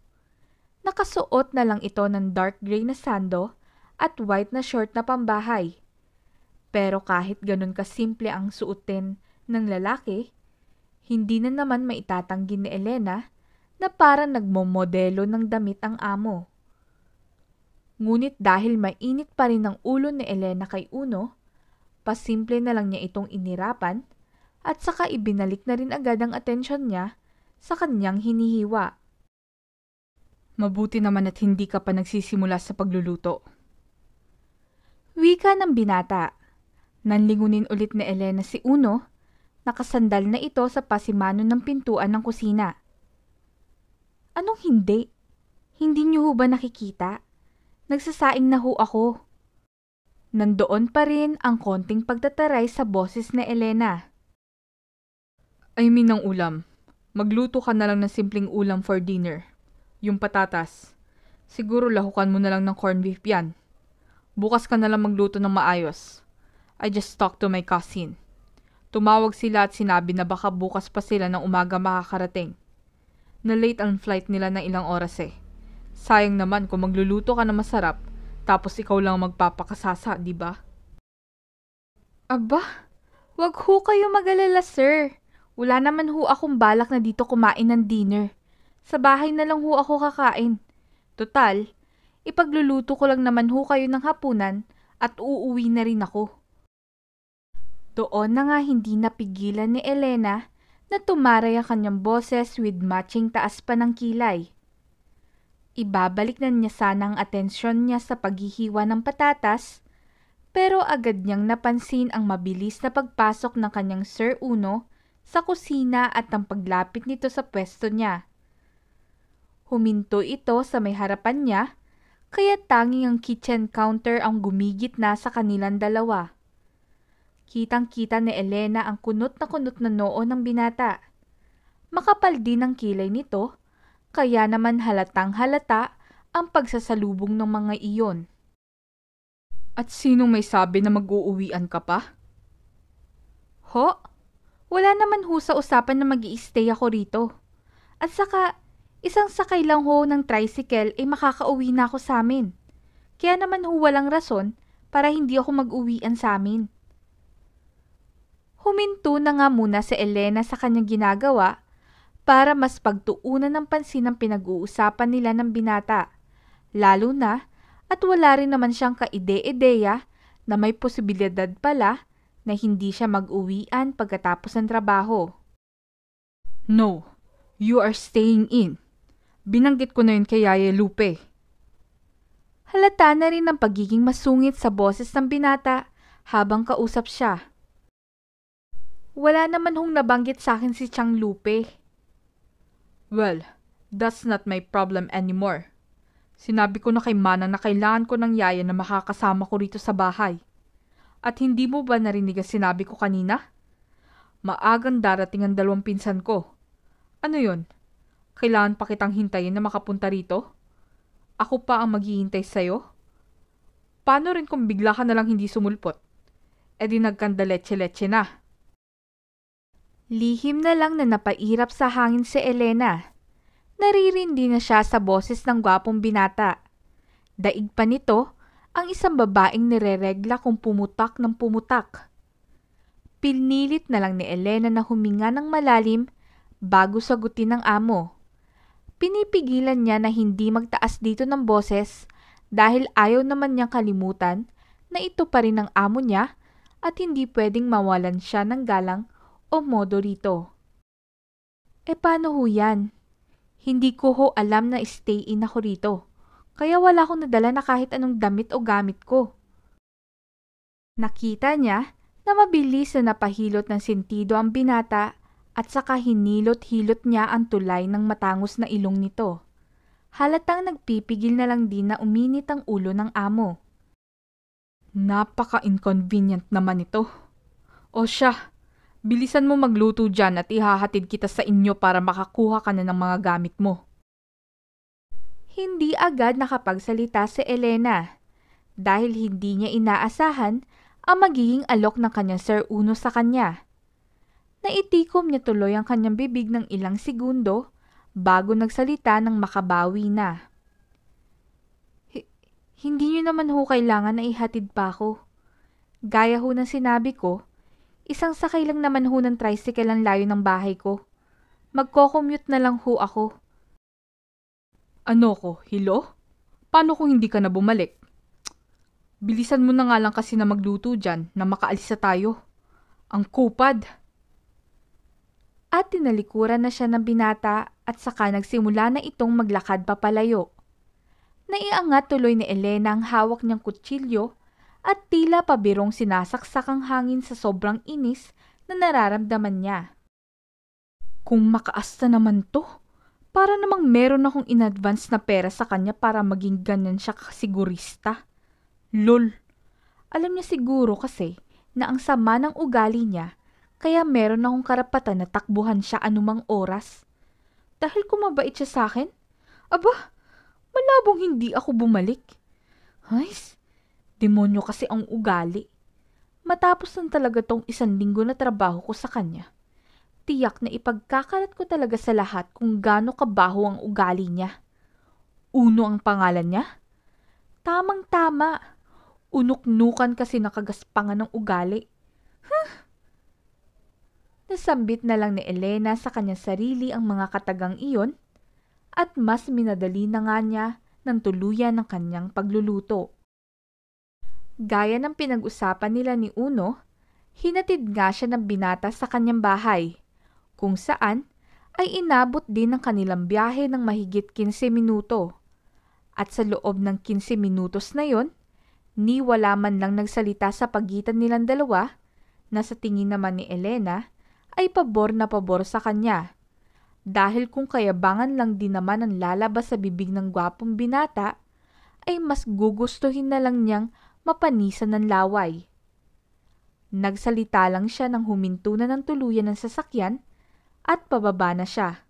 Nakasuot na lang ito ng dark gray na sando at white na short na pambahay. Pero kahit ganun kasimple ang suotin ng lalaki, hindi na naman maitatanggi ni Elena na parang nagmomodelo ng damit ang amo. Ngunit dahil mainit pa rin ang ulo ni Elena kay Uno, pasimple na lang niya itong inirapan at saka ibinalik na rin agad ang atensyon niya sa kanyang hinihiwa. Mabuti naman at hindi ka pa nagsisimula sa pagluluto. Wika ng binata. Nanlingunin ulit ni Elena si Uno, nakasandal na ito sa pasimano ng pintuan ng kusina. Anong hindi? Hindi niyo ho ba nakikita? Nagsasaing na ho ako. Nandoon pa rin ang konting pagtataray sa boses ni Elena. I mean ng ulam. Magluto ka na lang ng simpleng ulam for dinner. Yung patatas. Siguro lahukan mo na lang ng corned beef yan. Bukas ka na lang magluto ng maayos. I just talked to my cousin. Tumawag sila at sinabi na baka bukas pa sila ng umaga makakarating. Na-late ang flight nila ng ilang oras eh. Sayang naman kung magluluto ka na masarap, tapos ikaw lang magpapakasasa, di ba? Aba, wag ho kayo mag-alala, sir. Wala naman ho akong balak na dito kumain ng dinner. Sa bahay na lang ho ako kakain. Total, ipagluluto ko lang naman ho kayo ng hapunan at uuwi na rin ako. Doon na nga hindi napigilan ni Elena na tumaray ang kanyang boses with matching taas pa ng kilay. Ibabalik na niya sana ang atensyon niya sa paghihiwa ng patatas, pero agad niyang napansin ang mabilis na pagpasok ng kanyang Sir Uno sa kusina at ang paglapit nito sa pwesto niya. Huminto ito sa may harapan niya, kaya tanging ang kitchen counter ang gumigit na sa kanilang dalawa. Kitang-kita ni Elena ang kunot na noo ng binata. Makapal din ang kilay nito, kaya naman halatang halata ang pagsasalubong ng mga iyon. At sinong may sabi na mag-uuwian ka pa? Ho? Wala naman ho sa usapan na mag-i-stay ako rito. At saka, isang sakay lang ho ng tricycle ay makakauwi na ako sa amin. Kaya naman ho walang rason para hindi ako mag-uwian sa amin. Huminto na nga muna si Elena sa kanyang ginagawa para mas pagtuunan ng pansin ang pinag-uusapan nila ng binata. Lalo na at wala rin naman siyang kaide-ideya na may posibilidad pala na hindi siya mag-uwian pagkatapos ng trabaho. No, you are staying in. Binanggit ko na yun kay Yaya Lupe. Halata na rin ang pagiging masungit sa boses ng binata habang kausap siya. Wala naman hong nabanggit sa akin si Chang Lupe. Well, that's not my problem anymore. Sinabi ko na kay Manang na kailangan ko ng yaya na makakasama ko rito sa bahay. At hindi mo ba narinig ang sinabi ko kanina? Maagang darating ang dalawang pinsan ko. Ano yon? Kailangan pa kitang hintayin na makapunta rito? Ako pa ang maghihintay sa'yo? Paano rin kung bigla ka na lang hindi sumulpot? E di nagkandaletse-letse na. Lihim na lang na napairap sa hangin si Elena. Naririndi na siya sa boses ng gwapong binata. Daig pa nito ang isang babaeng nireregla kung pumutak ng pumutak. Pinilit na lang ni Elena na huminga ng malalim bago sagutin ng amo. Pinipigilan niya na hindi magtaas dito ng boses dahil ayaw naman niyang kalimutan na ito pa rin ang amo niya at hindi pwedeng mawalan siya ng galang o modo rito. E paano ho yan? Hindi ko ho alam na stay in ako rito, kaya wala akong nadala na kahit anong damit o gamit ko. Nakita niya na mabilis na napahilot ng sentido ang binata at saka hinilot-hilot niya ang tulay ng matangos na ilong nito. Halatang nagpipigil na lang din na uminit ang ulo ng amo. Napaka-inconvenient naman ito. O siya, bilisan mo magluto dyan at ihahatid kita sa inyo para makakuha ka na ng mga gamit mo. Hindi agad nakapagsalita si Elena dahil hindi niya inaasahan ang magiging alok ng kanyang Sir Uno sa kanya. Naitikom niya tuloy ang kanyang bibig ng ilang segundo bago nagsalita ng makabawi na. Hindi niyo naman ho kailangan na ihatid pa ako. Gaya ho ng sinabi ko, isang sakay lang naman ho ng tricycle ang layo ng bahay ko. Magko-commute na lang ho ako. Ano ko, hilo? Paano kung hindi ka na bumalik? Bilisan mo na nga lang kasi na magluto dyan na makaalis na tayo. Ang kupad! At tinalikuran na siya ng binata at saka nagsimula na itong maglakad papalayo. Naiangat tuloy ni Elena ang hawak niyang kutsilyo at tila pabirong sinasaksak ang hangin sa sobrang inis na nararamdaman niya. Kung makaas na naman to, para namang meron akong in-advance na pera sa kanya para maging ganyan siya kasigurista. Lol! Alam niya siguro kasi na ang sama ng ugali niya kaya meron akong karapatan na takbuhan siya anumang oras. Dahil kung mabait siya sa akin, aba, malabong hindi ako bumalik. Ay, demonyo kasi ang ugali. Matapos lang talaga tong 1 linggo na trabaho ko sa kanya. Tiyak na ipagkakalat ko talaga sa lahat kung gaano kabaho ang ugali niya. Uno ang pangalan niya? Tamang-tama. Unok-nukan kasi nakagaspangan ng ugali. Nasambit na lang ni Elena sa kanyang sarili ang mga katagang iyon at mas minadali na nga niya ng tuluyan ng kanyang pagluluto. Gaya ng pinag-usapan nila ni Uno, hinatid nga siya ng binata sa kanyang bahay, kung saan ay inabot din ang kanilang biyahe ng mahigit 15 minuto. At sa loob ng 15 minutos na yon, ni wala man lang nagsalita sa pagitan nilang dalawa na sa tingin naman ni Elena ay pabor na pabor sa kanya. Dahil kung kayabangan lang din naman ang lalabas sa bibig ng gwapong binata, ay mas gugustuhin na lang niyang mapanisan ng laway. Nagsalita lang siya nang huminto na ng tuluyan ng sasakyan at pababa na siya.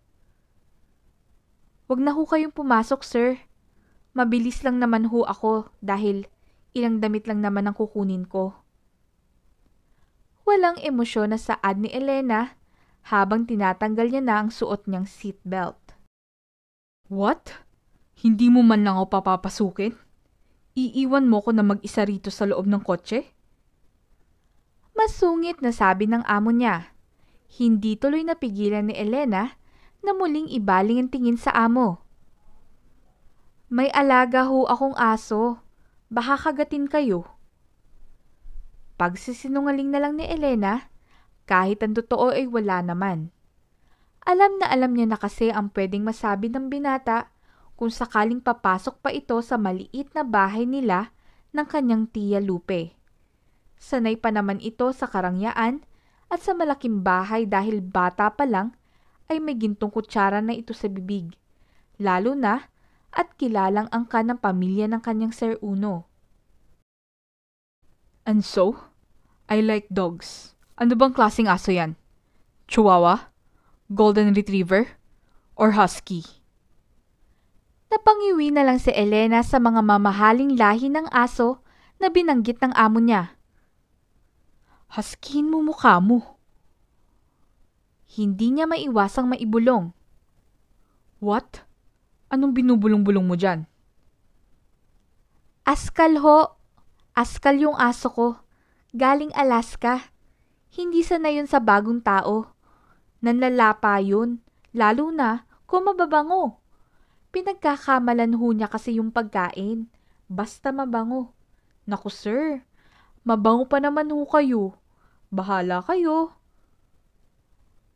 "Wag na ho kayong pumasok, sir. Mabilis lang naman ho ako dahil ilang damit lang naman ang kukunin ko." Walang emosyon na saad ni Elena habang tinatanggal niya na ang suot niyang seatbelt. What? Hindi mo man lang ako papapasukin? Iiwan mo ko na mag-isa rito sa loob ng kotse? Masungit na sabi ng amo niya. Hindi tuloy napigilan ni Elena na muling ibaling ang tingin sa amo. "May alaga ho akong aso. Baka kagatin kayo." Pagsisinungaling na lang ni Elena, kahit ang totoo ay wala naman. Alam na alam niya na kasi ang pwedeng masabi ng binata kung sakaling papasok pa ito sa maliit na bahay nila ng kanyang tiya Lupe. Sanay pa naman ito sa karangyaan at sa malaking bahay dahil bata pa lang ay may gintong kutsara na ito sa bibig, lalo na at kilalang angka ng pamilya ng kanyang Sir Uno. And so, I like dogs. Ano bang klaseng aso yan? Chihuahua? Golden Retriever? Or Husky? Napangiwi na lang si Elena sa mga mamahaling lahi ng aso na binanggit ng amo niya. Huskyin mo mukha mo. Hindi niya maiwasang maibulong. What? Anong binubulong-bulong mo dyan? Askal ho. Askal yung aso ko. Galing Alaska. Hindi sanay yun sa bagong tao. Nanlalapa yun. Lalo na kung mababango. Pinagkakamalan ho niya kasi yung pagkain. Basta mabango. Naku sir, mabango pa naman ho kayo. Bahala kayo.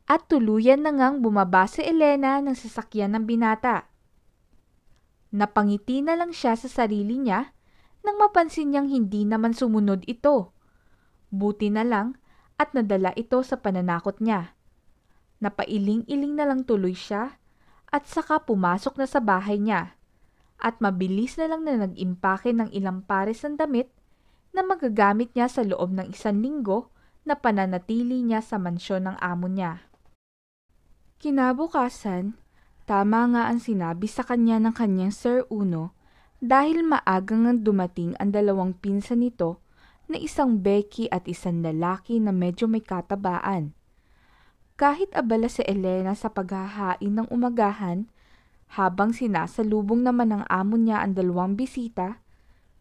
At tuluyan na ngang bumaba si Elena ng sasakyan ng binata. Napangiti na lang siya sa sarili niya nang mapansin niyang hindi naman sumunod ito. Buti na lang at nadala ito sa pananakot niya. Napailing-iling na lang tuloy siya at saka pumasok na sa bahay niya at mabilis na lang na nag-impake ng ilang pares ng damit na magagamit niya sa loob ng 1 linggo na pananatili niya sa mansyon ng amo niya. Kinabukasan, tama nga ang sinabi sa kanya ng kanyang Sir Uno dahil maagang ang dumating ang 2 pinsan nito na isang Becky at isang lalaki na medyo may katabaan. Kahit abala si Elena sa paghahain ng umagahan, habang sinasalubong naman ng amo niya ang 2 bisita,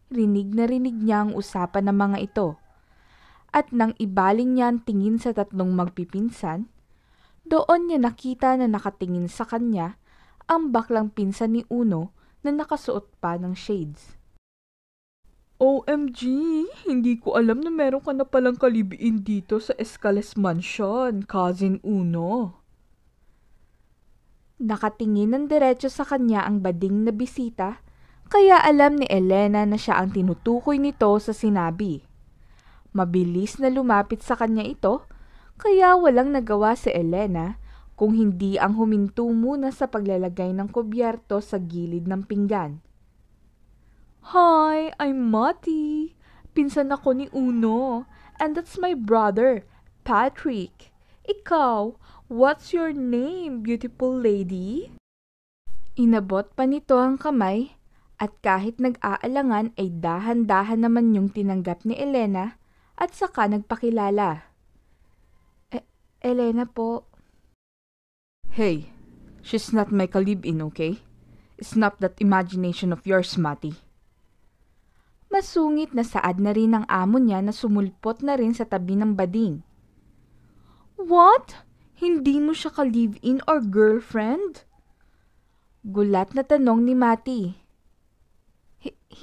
rinig na rinig niya ang usapan ng mga ito. At nang ibaling niya ang tingin sa 3 magpipinsan, doon niya nakita na nakatingin sa kanya ang baklang pinsan ni Uno na nakasuot pa ng shades. OMG, hindi ko alam na meron ka na palang kalibiin dito sa Escales Mansion, Cousin Uno. Nakatingin ng diretso sa kanya ang bading na bisita, kaya alam ni Elena na siya ang tinutukoy nito sa sinabi. Mabilis na lumapit sa kanya ito, kaya walang nagawa si Elena kung hindi ang huminto muna sa paglalagay ng kubyerto sa gilid ng pinggan. Hi, I'm Mati. Pinsan ako ni Uno. And that's my brother, Patrick. Ikaw, what's your name, beautiful lady? Inabot pa nito ang kamay at kahit nag-aalangan ay dahan-dahan naman yung tinanggap ni Elena at saka nagpakilala. Elena po. Hey, she's not my kalib-in, okay? Snap that imagination of yours, Mati. Masungit na saad na rin ng amo niya na sumulpot na rin sa tabi ng bading. What? Hindi mo siya ka-live-in or girlfriend? Gulat na tanong ni Mati.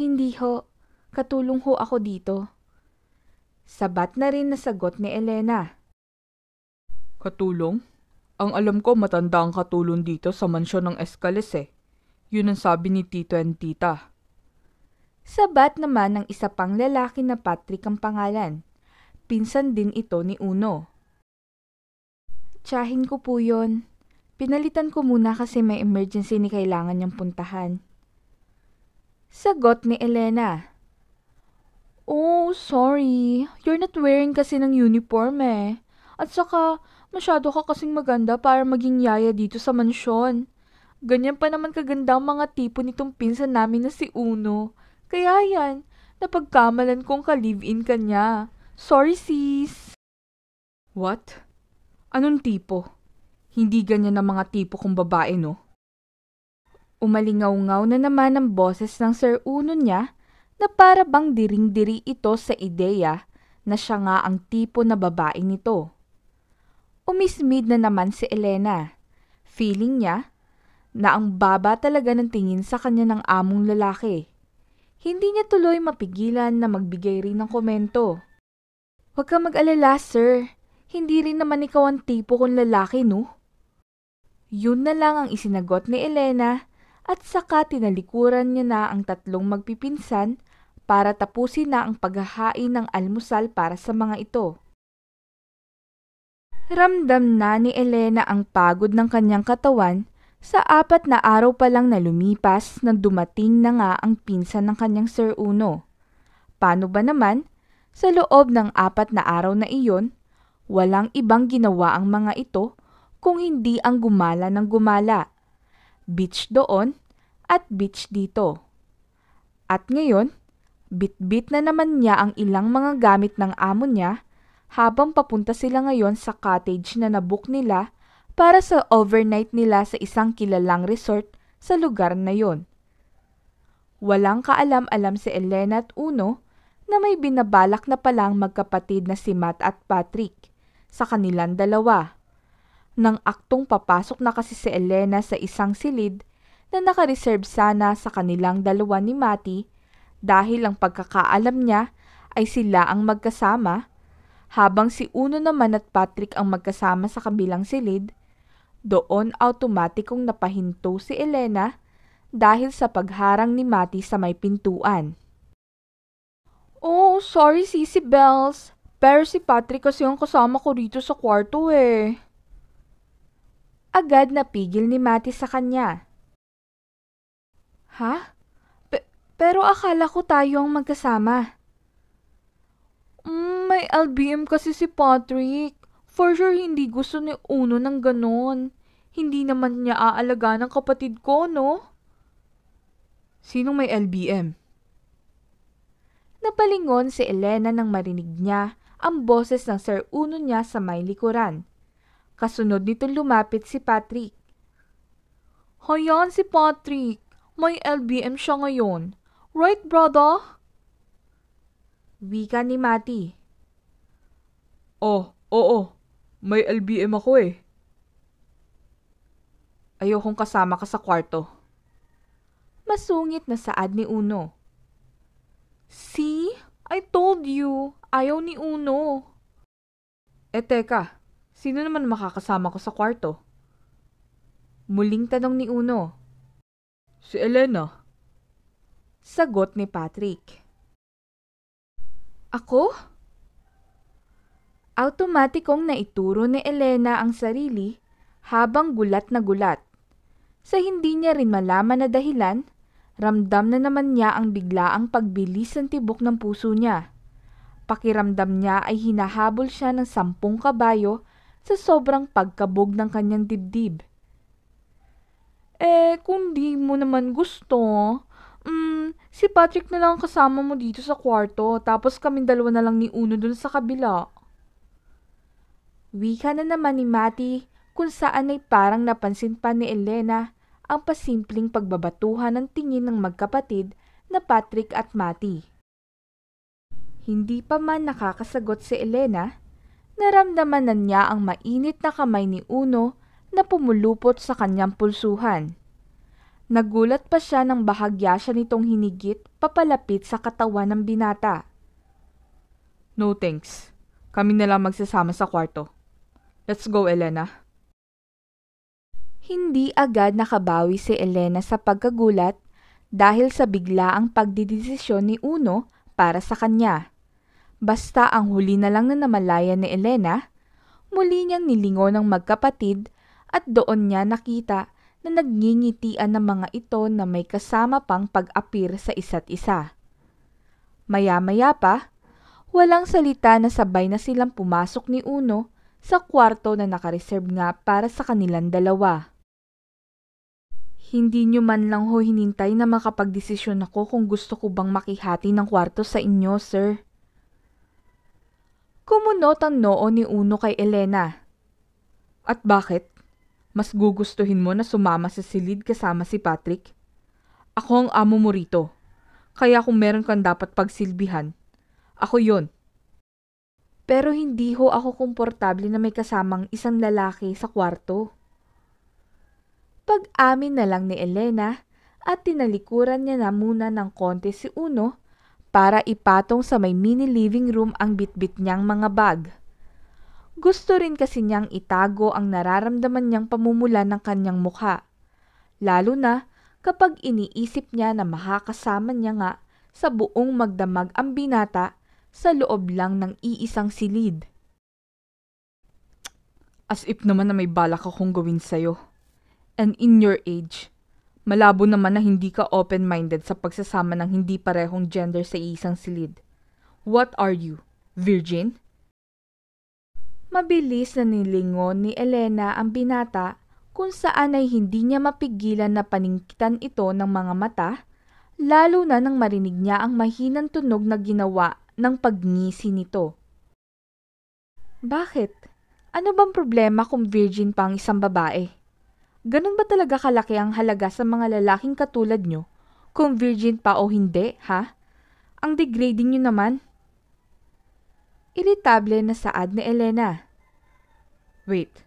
Hindi ho. Katulong ho ako dito. Sabat na rin nasagot ni Elena. Katulong? Ang alam ko matanda ang katulong dito sa mansyon ng Escales eh. Yun ang sabi ni Tito and Tita. Sabat naman ng isa pang lalaki na Patrick ang pangalan. Pinsan din ito ni Uno. Tiyahin ko po yun. Pinalitan ko muna kasi may emergency ni kailangan niyang puntahan. Sagot ni Elena. Oh, sorry. You're not wearing kasi ng uniform eh. At saka, masyado ka kasing maganda para maging yaya dito sa mansyon. Ganyan pa naman kaganda ang mga tipo nitong pinsan namin na si Uno. Kaya yan, napagkamalan kong ka-live-in ka niya. Sorry sis. What? Anong tipo? Hindi ganyan ang mga tipo kong babae, no? Umalingaw-ngaw na naman ang boses ng Sir Uno niya na para bang diring-diri ito sa ideya na siya nga ang tipo na babae nito. Umismid na naman si Elena. Feeling niya na ang baba talaga ng tingin sa kanya ng among lalaki. Hindi niya tuloy mapigilan na magbigay rin ng komento. Huwag ka mag-alala, sir. Hindi rin naman ikaw ang tipo kong lalaki, no? Yun na lang ang isinagot ni Elena at saka tinalikuran niya na ang 3 magpipinsan para tapusin na ang paghahain ng almusal para sa mga ito. Ramdam na ni Elena ang pagod ng kanyang katawan sa 4 na araw pa lang na lumipas nang dumating na nga ang pinsan ng kanyang Sir Uno. Paano ba naman? Sa loob ng 4 na araw na iyon, walang ibang ginawa ang mga ito kung hindi ang gumala ng gumala. Beach doon at beach dito. At ngayon, bit-bit na naman niya ang ilang mga gamit ng amo niya habang papunta sila ngayon sa cottage na nabook nila para sa overnight nila sa isang kilalang resort sa lugar na yon. Walang kaalam-alam si Elena at Uno na may binabalak na palang magkapatid na si Matt at Patrick sa kanilang 2. Nang aktong papasok na kasi si Elena sa isang silid na nakareserve sana sa kanilang 2 ni Mati dahil ang pagkakaalam niya ay sila ang magkasama, habang si Uno naman at Patrick ang magkasama sa kabilang silid, doon automatikong napahinto si Elena dahil sa pagharang ni Mati sa may pintuan. Oh, sorry Sissy Bells, pero si Patrick kasi ang kasama ko rito sa kwarto eh. Agad napigil ni Mati sa kanya. Ha? Pero akala ko tayo ang magkasama. May LBM kasi si Patrick. For sure hindi gusto ni Uno ng ganon. Hindi naman niya aalaga ng kapatid ko, no? Sinong may LBM? Napalingon si Elena nang marinig niya ang boses ng Sir Uno niya sa may likuran. Kasunod nito lumapit si Patrick. Hayaan si Patrick. May LBM siya ngayon. Right, brother? Wika ni Mati. Oh, oo. May LBM ako eh. Ayokong kasama ka sa kwarto. Masungit na saad ni Uno. See? I told you. Ayaw ni Uno. Teka. Sino naman makakasama ko sa kwarto? Muling tanong ni Uno. Si Elena. Sagot ni Patrick. Ako? Automatikong naituro ni Elena ang sarili habang gulat na gulat. Sa hindi niya rin malaman na dahilan, ramdam na naman niya ang biglaang pagbilis ng tibok ng puso niya. Pakiramdam niya ay hinahabol siya ng 10 kabayo sa sobrang pagkabog ng kanyang dibdib. Kung di mo naman gusto, si Patrick na lang kasama mo dito sa kwarto, tapos kaming dalawa na lang ni Uno dun sa kabila. Wika na naman ni Mati kung saan ay parang napansin pa ni Elena ang pasimpleng pagbabatuhan ng tingin ng magkapatid na Patrick at Mati. Hindi pa man nakakasagot si Elena, naramdaman na niya ang mainit na kamay ni Uno na pumulupot sa kanyang pulsuhan. Nagulat pa siya nang bahagya siya nitong hinigit papalapit sa katawan ng binata. No thanks. Kami na lang magsasama sa kwarto. Let's go, Elena. Hindi agad nakabawi si Elena sa pagkagulat dahil sa biglaang pagdidesisyon ni Uno para sa kanya. Basta ang huli na lang na namalaya ni Elena, muli niyang nilingon ng magkapatid at doon niya nakita na nagngingitian ng mga ito na may kasama pang pag-apir sa isa't isa. Maya-maya pa, walang salita na sabay na silang pumasok ni Uno sa kwarto na nakareserve nga para sa kanilang dalawa. Hindi nyo man lang ho hinintay na makapagdesisyon ako kung gusto ko bang makihati ng kwarto sa inyo, sir. Kumunot ang noo ni Uno kay Elena. At bakit? Mas gugustuhin mo na sumama sa silid kasama si Patrick? Ako ang amo mo rito. Kaya kung meron kang dapat pagsilbihan, ako yon. Pero hindi ho ako komportable na may kasamang isang lalaki sa kwarto. Pag-amin na lang ni Elena at tinalikuran niya na muna ng konti si Uno para ipatong sa may mini living room ang bitbit niyang mga bag. Gusto rin kasi niyang itago ang nararamdaman niyang pamumula ng kanyang mukha, lalo na kapag iniisip niya na makakasama niya nga sa buong magdamag ang binata sa loob lang ng iisang silid. As if naman na may balak akong gawin sa'yo. And in your age, malabo naman na hindi ka open-minded sa pagsasama ng hindi parehong gender sa isang silid. What are you, virgin? Mabilis na nilingon ni Elena ang binata kung saan ay hindi niya mapigilan na paningkitan ito ng mga mata, lalo na nang marinig niya ang mahinang tunog na ginawa ng pagngisi nito. Bakit? Ano bang problema kung virgin pa ang isang babae? Ganun ba talaga kalaki ang halaga sa mga lalaking katulad nyo, kung virgin pa o hindi, ha? Ang degrading nyo naman. Iritable na saad ni Elena. Wait,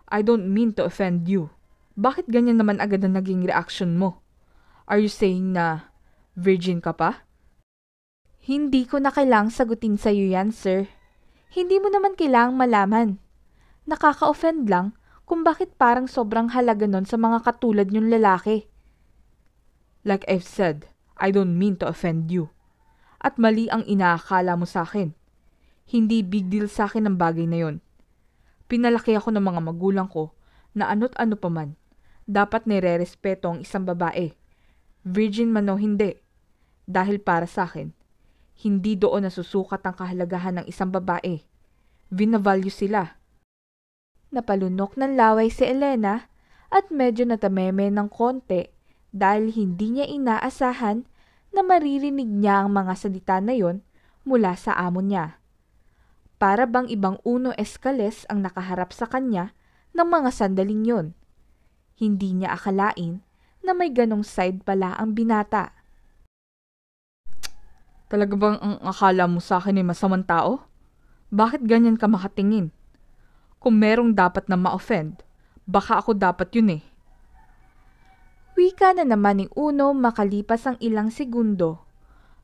I don't mean to offend you. Bakit ganyan naman agad ang naging reaction mo? Are you saying na virgin ka pa? Hindi ko na kailangang sagutin sa'yo yan, sir. Hindi mo naman kailangang malaman. Nakaka-offend lang kung bakit parang sobrang halaga nun sa mga katulad nyong lalaki. Like I've said, I don't mean to offend you. At mali ang inaakala mo sa akin. Hindi big deal sa akin ang bagay na yon. Pinalaki ako ng mga magulang ko na ano't ano pa man. Dapat nire-respeto ang isang babae. Virgin man o hindi. Dahil para sa akin, Hindi doon nasusukat ang kahalagahan ng isang babae. Vinavalue sila. Napalunok ng laway si Elena at medyo natameme ng konti dahil hindi niya inaasahan na maririnig niya ang mga salita na yon mula sa amo niya. Para bang ibang Uno Escales ang nakaharap sa kanya ng mga sandaling yon. Hindi niya akalain na may ganong side pala ang binata. Talaga bang ang akala mo sa akin ay masamang tao? Bakit ganyan ka makatingin? Kung merong dapat na ma-offend, baka ako dapat yun eh. Wika na naman ni Uno makalipas ang ilang segundo.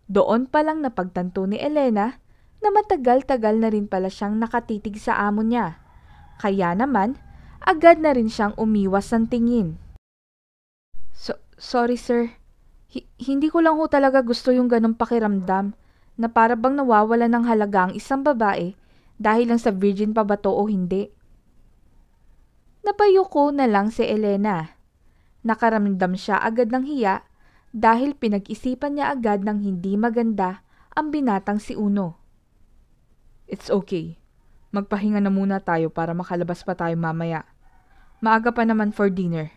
Doon pa lang napagtanto ni Elena na matagal-tagal na rin pala siyang nakatitig sa amo niya. Kaya naman, agad na rin siyang umiwas ng tingin. Sorry sir, hindi ko lang ho talaga gusto yung ganong pakiramdam na para bang nawawala ng halaga ang isang babae dahil lang sa virgin pa ba to o hindi. Napayuko na lang si Elena. Nakaramdam siya agad ng hiya dahil pinag-isipan niya agad ng hindi maganda ang binatang si Uno. It's okay. Magpahinga na muna tayo para makalabas pa tayo mamaya. Maaga pa naman for dinner.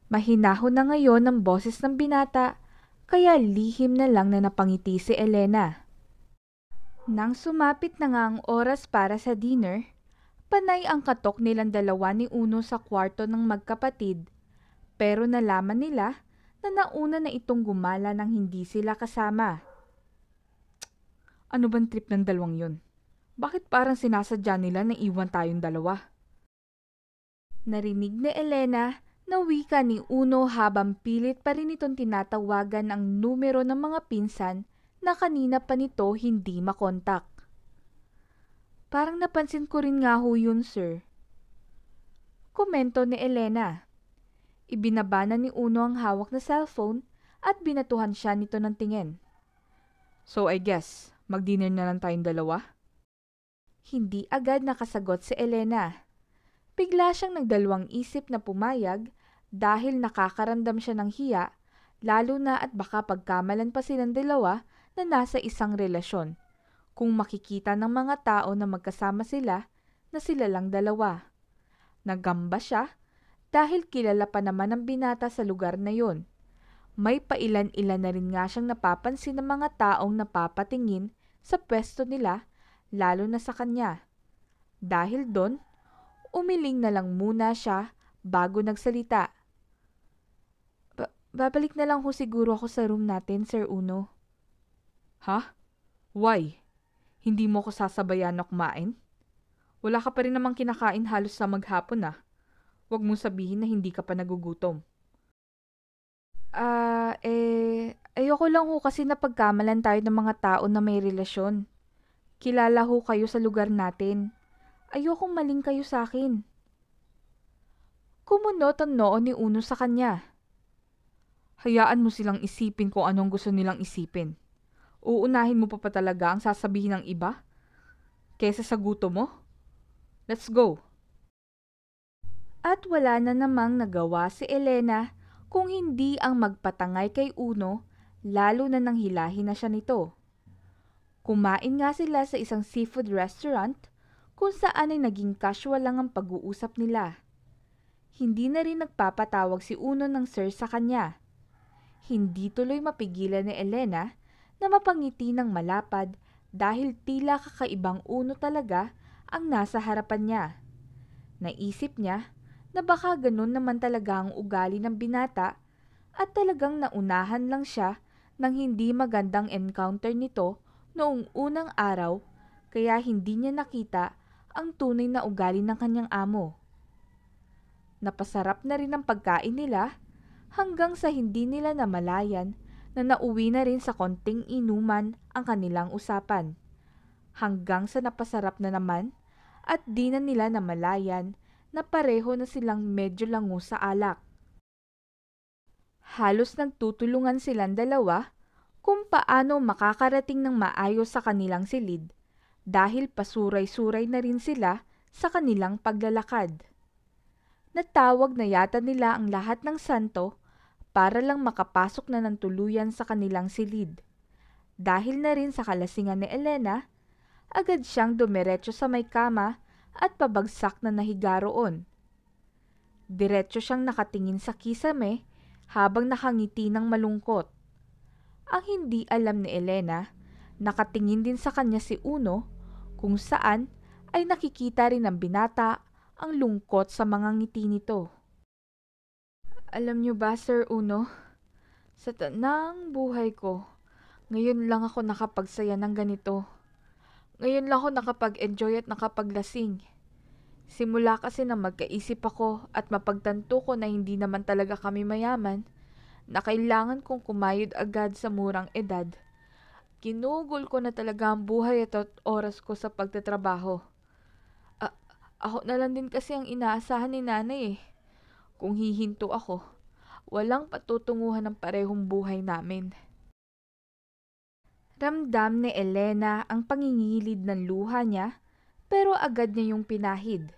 Mahinahon na ngayon ang boses ng binata kaya lihim na lang na napangiti si Elena. Nang sumapit na nga ang oras para sa dinner, panay ang katok nilang dalawa ni Uno sa kwarto ng magkapatid, pero nalaman nila na nauna na itong gumala nang hindi sila kasama. Ano bang trip ng dalawang yun? Bakit parang sinasadya nila na iwan tayong dalawa? Narinig ni Elena na wika ni Uno habang pilit pa rin itong tinatawagan ang numero ng mga pinsan na kanina pa nito hindi makontak. Parang napansin ko rin nga ho yun, sir. Komento ni Elena. Ibinaba na ni Uno ang hawak na cellphone at binatuhan siya nito ng tingin. So I guess, mag-dinner na lang tayong dalawa? Hindi agad nakasagot si Elena. Bigla siyang nagdalawang isip na pumayag dahil nakakaramdam siya ng hiya, lalo na at baka pagkamalan pa silang dalawa na nasa isang relasyon. Kung makikita ng mga tao na magkasama sila, na sila lang dalawa. Nagamba siya dahil kilala pa naman ang binata sa lugar na yon. May pailan-ilan na rin nga siyang napapansin ng mga taong napapatingin sa pwesto nila, lalo na sa kanya. Dahil doon, umiling na lang muna siya bago nagsalita. Babalik na lang ho siguro ako sa room natin, Sir Uno. Ha? Why? Hindi mo ko sasabayan na kumain? Wala ka pa rin namang kinakain halos sa maghapon ah. Huwag mong sabihin na hindi ka pa nagugutom. Ayoko lang ho kasi napagkamalan tayo ng mga tao na may relasyon. Kilala ho kayo sa lugar natin. Ayokong maling kayo sa akin. Kumunot ang noo ni Uno sa kanya. Hayaan mo silang isipin kung anong gusto nilang isipin. Uunahin mo pa talaga ang sasabihin ng iba? Kesa sa gusto mo? Let's go! At wala na namang nagawa si Elena kung hindi ang magpatangay kay Uno, lalo na nang hilahin na siya nito. Kumain nga sila sa isang seafood restaurant kung saan ay naging casual lang ang pag-uusap nila. Hindi na rin nagpapatawag si Uno ng sir sa kanya. Hindi tuloy mapigilan ni Elena na mapangiti ng malapad dahil tila kakaibang Uno talaga ang nasa harapan niya. Naisip niya na baka ganun naman talaga ang ugali ng binata at talagang naunahan lang siya ng hindi magandang encounter nito noong unang araw kaya hindi niya nakita ang tunay na ugali ng kanyang amo. Napasarap na rin ang pagkain nila hanggang sa hindi nila namalayan na nauwi na rin sa konting inuman ang kanilang usapan. Hanggang sa napasarap na naman at di na nila namalayan na pareho na silang medyo lango sa alak. Halos nagtutulungan silang dalawa kung paano makakarating ng maayos sa kanilang silid dahil pasuray-suray na rin sila sa kanilang paglalakad. Natawag na yata nila ang lahat ng santo para lang makapasok na ng tuluyan sa kanilang silid. Dahil na rin sa kalasingan ni Elena, agad siyang dumiretso sa may kama at pabagsak na nahiga roon. Diretso siyang nakatingin sa kisame habang nakangiti ng malungkot. Ang hindi alam ni Elena, nakatingin din sa kanya si Uno kung saan ay nakikita rin ng binata ang lungkot sa mga ngiti nito. Alam niyo ba, Sir Uno, sa tanang buhay ko, ngayon lang ako nakapagsaya ng ganito. Ngayon lang ako nakapag-enjoy at nakapaglasing. Simula kasi na magkaisip ako at mapagtanto ko na hindi naman talaga kami mayaman, na kailangan kong kumayod agad sa murang edad. Ginugol ko na talaga ang buhay at oras ko sa pagtatrabaho. Ako na lang din kasi ang inaasahan ni nanay eh. Kung hihinto ako, walang patutunguhan ng parehong buhay namin. Ramdam ni Elena ang pangingilid ng luha niya, pero agad niya yung pinahid.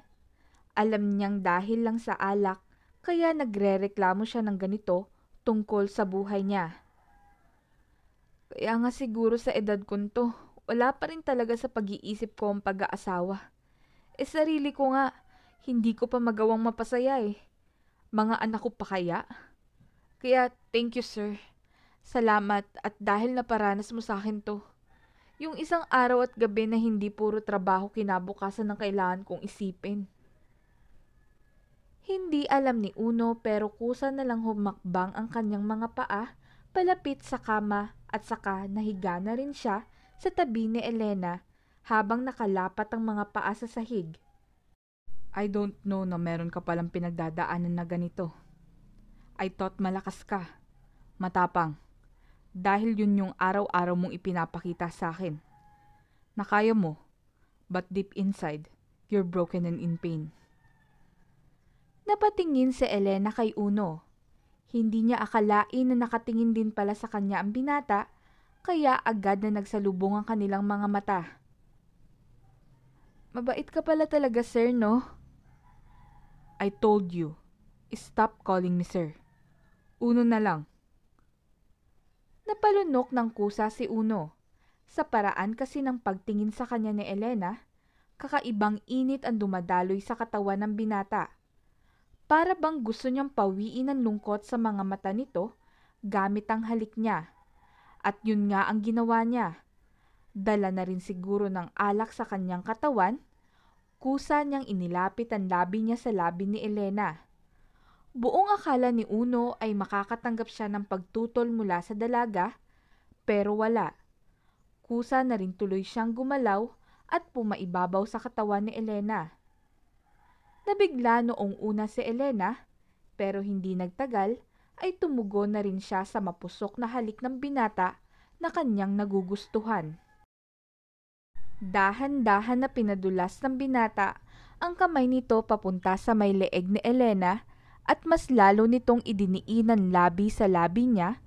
Alam niyang dahil lang sa alak, kaya nagrereklamo siya ng ganito tungkol sa buhay niya. Kaya nga siguro sa edad ko to, wala pa rin talaga sa pag-iisip ko ang pag-aasawa. Sarili ko nga, hindi ko pa magawang mapasaya eh. Mga anak ko pa kaya? Kaya thank you sir. Salamat at dahil naparanas mo sa akin to. Yung isang araw at gabi na hindi puro trabaho kinabukasan ng kailangan kong isipin. Hindi alam ni Uno pero kusa na lang humakbang ang kanyang mga paa palapit sa kama at saka nahiga na rin siya sa tabi ni Elena habang nakalapat ang mga paa sa sahig. I don't know na meron ka palang pinagdadaanan na ganito. I thought malakas ka, matapang, dahil yun yung araw-araw mong ipinapakita sa akin. Nakaya mo, but deep inside, you're broken and in pain. Napatingin si Elena kay Uno. Hindi niya akalain na nakatingin din pala sa kanya ang binata, kaya agad na nagsalubong ang kanilang mga mata. Mabait ka pala talaga sir, no? I told you, stop calling me sir. Uno na lang. Napalunok ng kusa si Uno. Sa paraan kasi ng pagtingin sa kanya ni Elena, kakaibang init ang dumadaloy sa katawan ng binata. Para bang gusto niyang pawiin ang lungkot sa mga mata nito gamit ang halik niya. At yun nga ang ginawa niya. Dala na rin siguro ng alak sa kanyang katawan, kusa niyang inilapit ang labi niya sa labi ni Elena. Buong akala ni Uno ay makakatanggap siya ng pagtutol mula sa dalaga, pero wala. Kusa na rin tuloy siyang gumalaw at pumaibabaw sa katawan ni Elena. Nabigla noong una si Elena, pero hindi nagtagal ay tumugo na rin siya sa mapusok na halik ng binata na kanyang nagugustuhan. Dahan-dahan na pinadulas ng binata ang kamay nito papunta sa may leeg ni Elena at mas lalo nitong idiniinan labi sa labi niya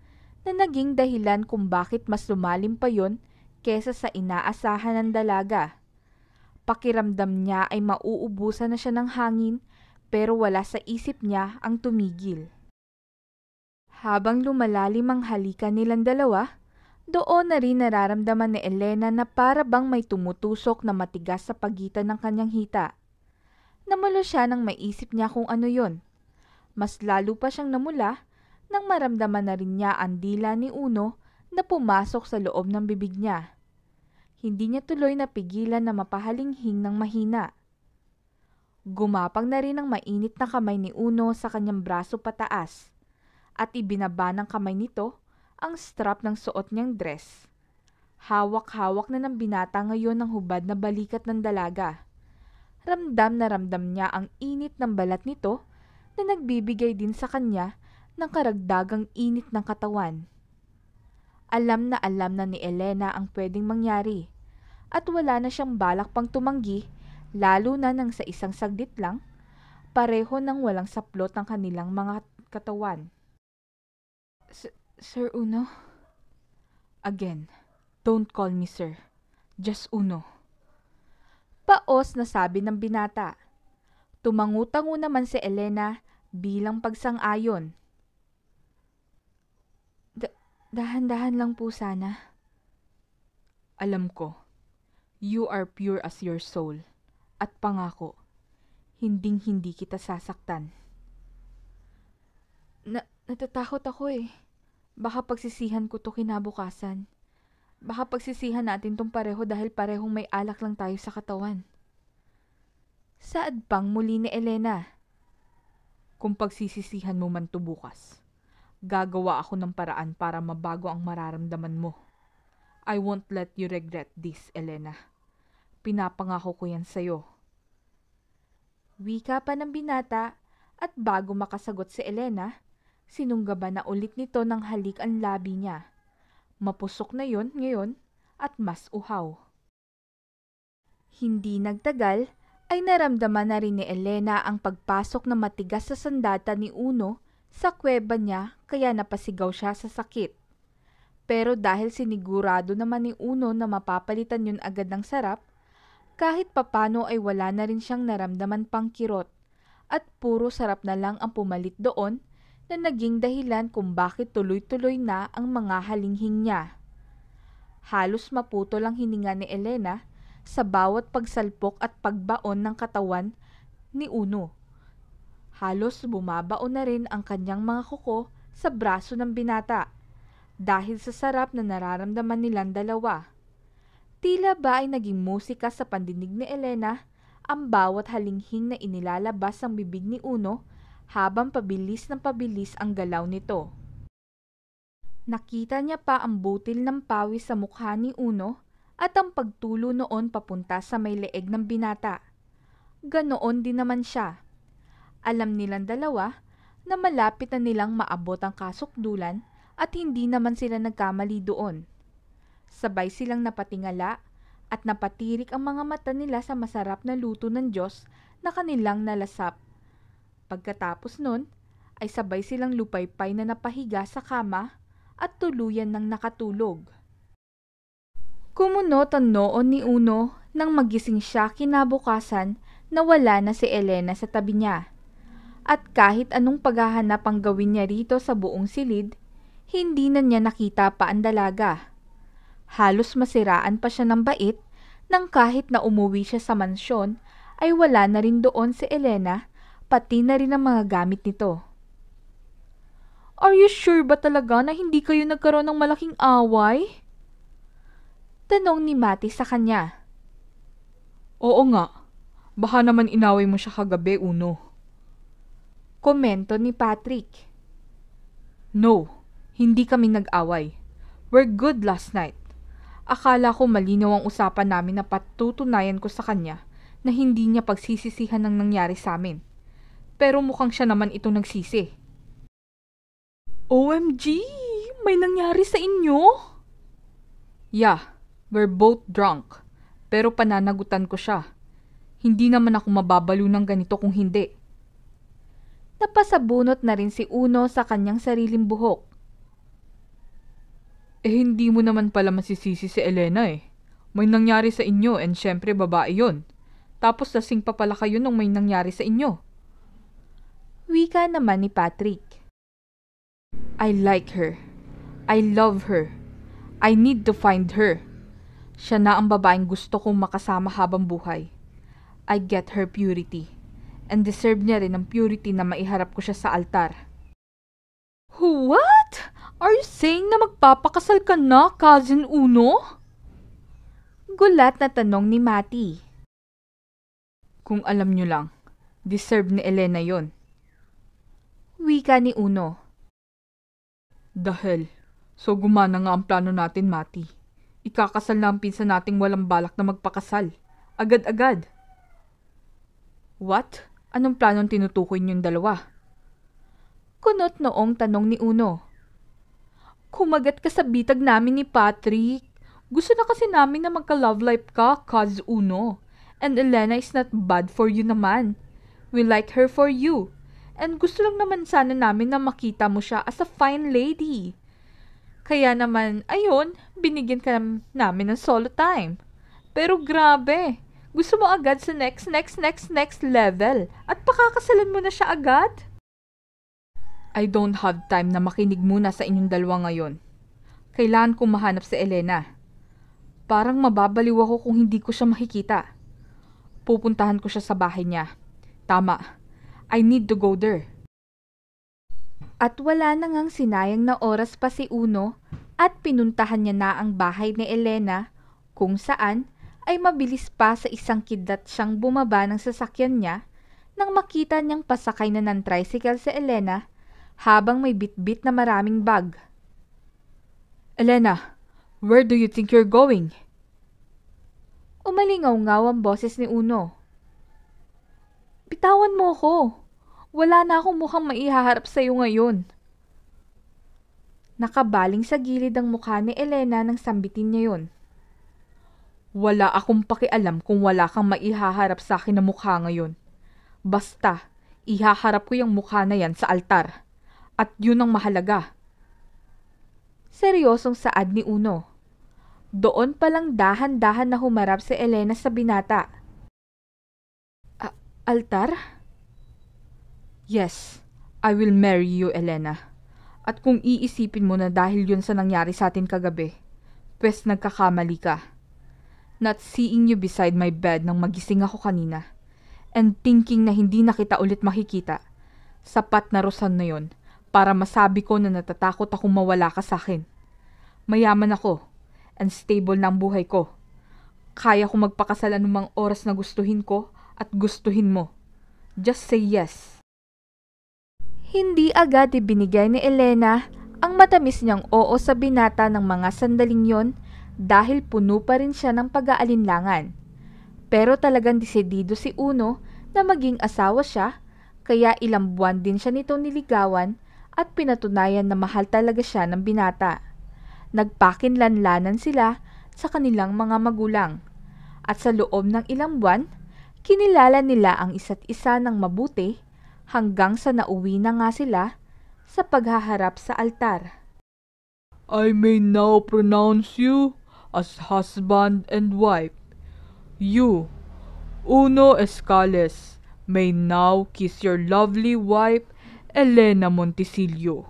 na naging dahilan kung bakit mas lumalim pa yon kesa sa inaasahan ng dalaga. Pakiramdam niya ay mauubusan na siya ng hangin pero wala sa isip niya ang tumigil. Habang lumalalim ang halikan nilang dalawa, doon na rin nararamdaman ni Elena na para bang may tumutusok na matigas sa pagitan ng kanyang hita. Namula siya nang maisip niya kung ano yon. Mas lalo pa siyang namula nang maramdaman na rin niya ang dila ni Uno na pumasok sa loob ng bibig niya. Hindi niya tuloy napigilan na mapahalinghing ng mahina. Gumapang na rin ang mainit na kamay ni Uno sa kanyang braso pataas at ibinaba ng kamay nito ang strap ng suot niyang dress. Hawak-hawak na ng binata ngayon ang hubad na balikat ng dalaga. Ramdam na ramdam niya ang init ng balat nito na nagbibigay din sa kanya ng karagdagang init ng katawan. Alam na ni Elena ang pwedeng mangyari at wala na siyang balak pang tumanggi, lalo na nang sa isang saglit lang, pareho nang walang saplot ang kanilang mga katawan. Sir Uno? Again, don't call me sir. Just Uno. Paos na sabi ng binata. Tumangu-tango naman si Elena bilang pagsang-ayon. Dahan-dahan lang po sana. Alam ko, you are pure as your soul. At pangako, hinding-hindi kita sasaktan. Natatakot ako eh. Baka pagsisihan ko to kinabukasan. Baka pagsisihan natin tong pareho dahil parehong may alak lang tayo sa katawan. Saad pang muli ni Elena. Kung pagsisisihan mo man to bukas, gagawa ako ng paraan para mabago ang mararamdaman mo. I won't let you regret this, Elena. Pinapangako ko yan sa'yo. Wika pa ng binata at bago makasagot si Elena, sinunggaba na ulit nito ng halik ang labi niya. Mapusok na yon ngayon at mas uhaw. Hindi nagtagal ay naramdaman na rin ni Elena ang pagpasok na matigas sa sandata ni Uno sa kuweba niya kaya napasigaw siya sa sakit. Pero dahil sinigurado naman ni Uno na mapapalitan yun agad ng sarap, kahit papano ay wala na rin siyang naramdaman pang kirot at puro sarap na lang ang pumalit doon na naging dahilan kung bakit tuloy-tuloy na ang mga halinghing niya. Halos maputo lang hininga ni Elena sa bawat pagsalpok at pagbaon ng katawan ni Uno. Halos bumabaon na rin ang kanyang mga kuko sa braso ng binata dahil sa sarap na nararamdaman nilang dalawa. Tila ba ay naging musika sa pandinig ni Elena ang bawat halinghing na inilalabas ang bibig ni Uno habang pabilis ng pabilis ang galaw nito. Nakita niya pa ang butil ng pawis sa mukha ni Uno at ang pagtulo noon papunta sa may leeg ng binata. Ganoon din naman siya. Alam nilang dalawa na malapit na nilang maabot ang kasukdulan at hindi naman sila nagkamali doon. Sabay silang napatingala at napatirik ang mga mata nila sa masarap na luto ng Diyos na kanilang nalasap. Pagkatapos nun, ay sabay silang lupaypay na napahiga sa kama at tuluyan ng nakatulog. Kumunot ang noon ni Uno nang magising siya kinabukasan na wala na si Elena sa tabi niya. At kahit anong paghahanap ang gawin niya rito sa buong silid, hindi na niya nakita pa ang dalaga. Halos masiraan pa siya ng bait nang kahit na umuwi siya sa mansyon ay wala na rin doon si Elena pati na rin ang mga gamit nito. Are you sure ba talaga na hindi kayo nagkaroon ng malaking away? Tanong ni Mati sa kanya. Oo nga, baka naman inaway mo siya kagabi, Uno. Komento ni Patrick. No, hindi kami nag-away. We're good last night. Akala ko malinaw ang usapan namin na patutunayan ko sa kanya na hindi niya pagsisisihan ng nangyari sa amin. Pero mukhang siya naman ito nagsisi. OMG! May nangyari sa inyo? Yeah, we're both drunk. Pero pananagutan ko siya. Hindi naman ako mababalo ng ganito kung hindi. Napasabunot na rin si Uno sa kanyang sariling buhok. Hindi mo naman pala masisisi si Elena eh. May nangyari sa inyo and syempre babae yon. Tapos lasing pa pala kayo nung may nangyari sa inyo. Wika naman ni Patrick. I like her. I love her. I need to find her. Siya na ang babaeng gusto kong makasama habang buhay. I get her purity. And deserve niya rin ang purity na maiharap ko siya sa altar. What? Are you saying na magpapakasal ka na, Cousin Uno? Gulat na tanong ni Mati. Kung alam nyo lang, deserve ni Elena yon. Wika ni Uno. Dahil, so gumana nga ang plano natin, Mati. Ikakasal na ang pinsan nating walang balak na magpakasal. Agad-agad. What? Anong planong tinutukoy niyong dalawa? Kunot noong tanong ni Uno. Kumagat ka sa bitag namin ni Patrick. Gusto na kasi namin na magka-love life ka, Cuz Uno. And Elena is not bad for you naman. We like her for you. And gusto lang naman sana namin na makita mo siya as a fine lady. Kaya naman, ayun, binigyan ka namin ng solo time. Pero grabe, gusto mo agad sa next level. At pakakasalan mo na siya agad? I don't have time na makinig muna sa inyong dalawa ngayon. Kailangan kong mahanap si Elena. Parang mababaliw ako kung hindi ko siya makikita. Pupuntahan ko siya sa bahay niya. Tama. I need to go there. At wala na ngang sinayang na oras pa si Uno at pinuntahan niya na ang bahay ni Elena kung saan ay mabilis pa sa isang kidlat siyang bumaba ng sasakyan niya nang makita niyang pasakay na ng tricycle si Elena habang may bitbit na maraming bag. Elena, where do you think you're going? Umalingaw-ngaw ang boses ni Uno. Bitawan mo ko. Wala na akong mukhang maihaharap sa iyo ngayon. Nakabaling sa gilid ang mukha ni Elena nang sambitin niya yon. Wala akong pakialam kung wala kang maihaharap sa akin na mukha ngayon. Basta, ihaharap ko yung mukha na yan sa altar. At yun ang mahalaga. Seryosong saad ni Uno. Doon palang dahan-dahan na humarap si Elena sa binata. Altar? Yes, I will marry you, Elena. At kung iisipin mo na dahil yun sa nangyari sa atin kagabi, pwes nagkakamali ka. Not seeing you beside my bed nang magising ako kanina, and thinking na hindi na kita ulit makikita, sapat na rason na yun para masabi ko na natatakot akong mawala ka sa akin. Mayaman ako, and stable na ang buhay ko. Kaya ko magpakasal anumang oras na gustuhin ko at gustuhin mo. Just say yes. Hindi agad ibinigay ni Elena ang matamis niyang oo sa binata ng mga sandaling yon dahil puno pa rin siya ng pag-aalinlangan. Pero talagang desidido si Uno na maging asawa siya, kaya ilang buwan din siya nitong niligawan at pinatunayan na mahal talaga siya ng binata. Nagpakinlanlanan sila sa kanilang mga magulang at sa loob ng ilang buwan, kinilala nila ang isa't isa ng mabuti hanggang sa nauwi na nga sila sa paghaharap sa altar. I may now pronounce you as husband and wife. You, Uno Escales, may now kiss your lovely wife, Elena Montisilio.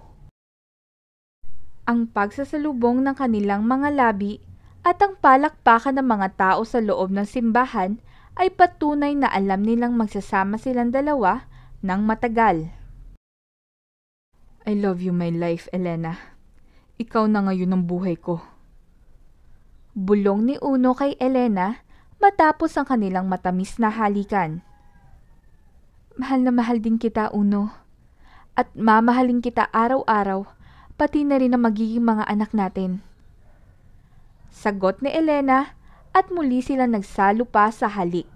Ang pagsasalubong ng kanilang mga labi at ang palakpakan ng mga tao sa loob ng simbahan ay patunay na alam nilang magsasama silang dalawa ng matagal. I love you, my life, Elena. Ikaw na ngayon ang buhay ko. Bulong ni Uno kay Elena matapos ang kanilang matamis na halikan. Mahal na mahal din kita, Uno. At mamahalin kita araw-araw, pati na rin ang magiging mga anak natin. Sagot ni Elena at muli sila nagsalo pa sa halik.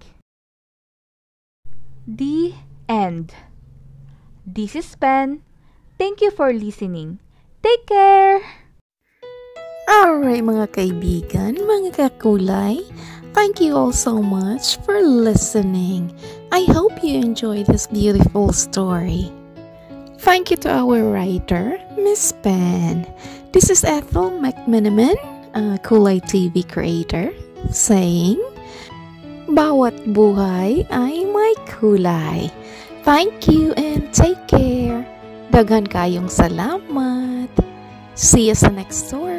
The end. This is Pen. Thank you for listening. Take care! Alright mga kaibigan, mga kakulay, thank you all so much for listening. I hope you enjoyed this beautiful story. Thank you to our writer, Miss Pen. This is Ethel McMenamin, a Kulay TV creator, saying, bawat buhay ay may kulay. Thank you and take care. Daghan kayong salamat. See you sa next story.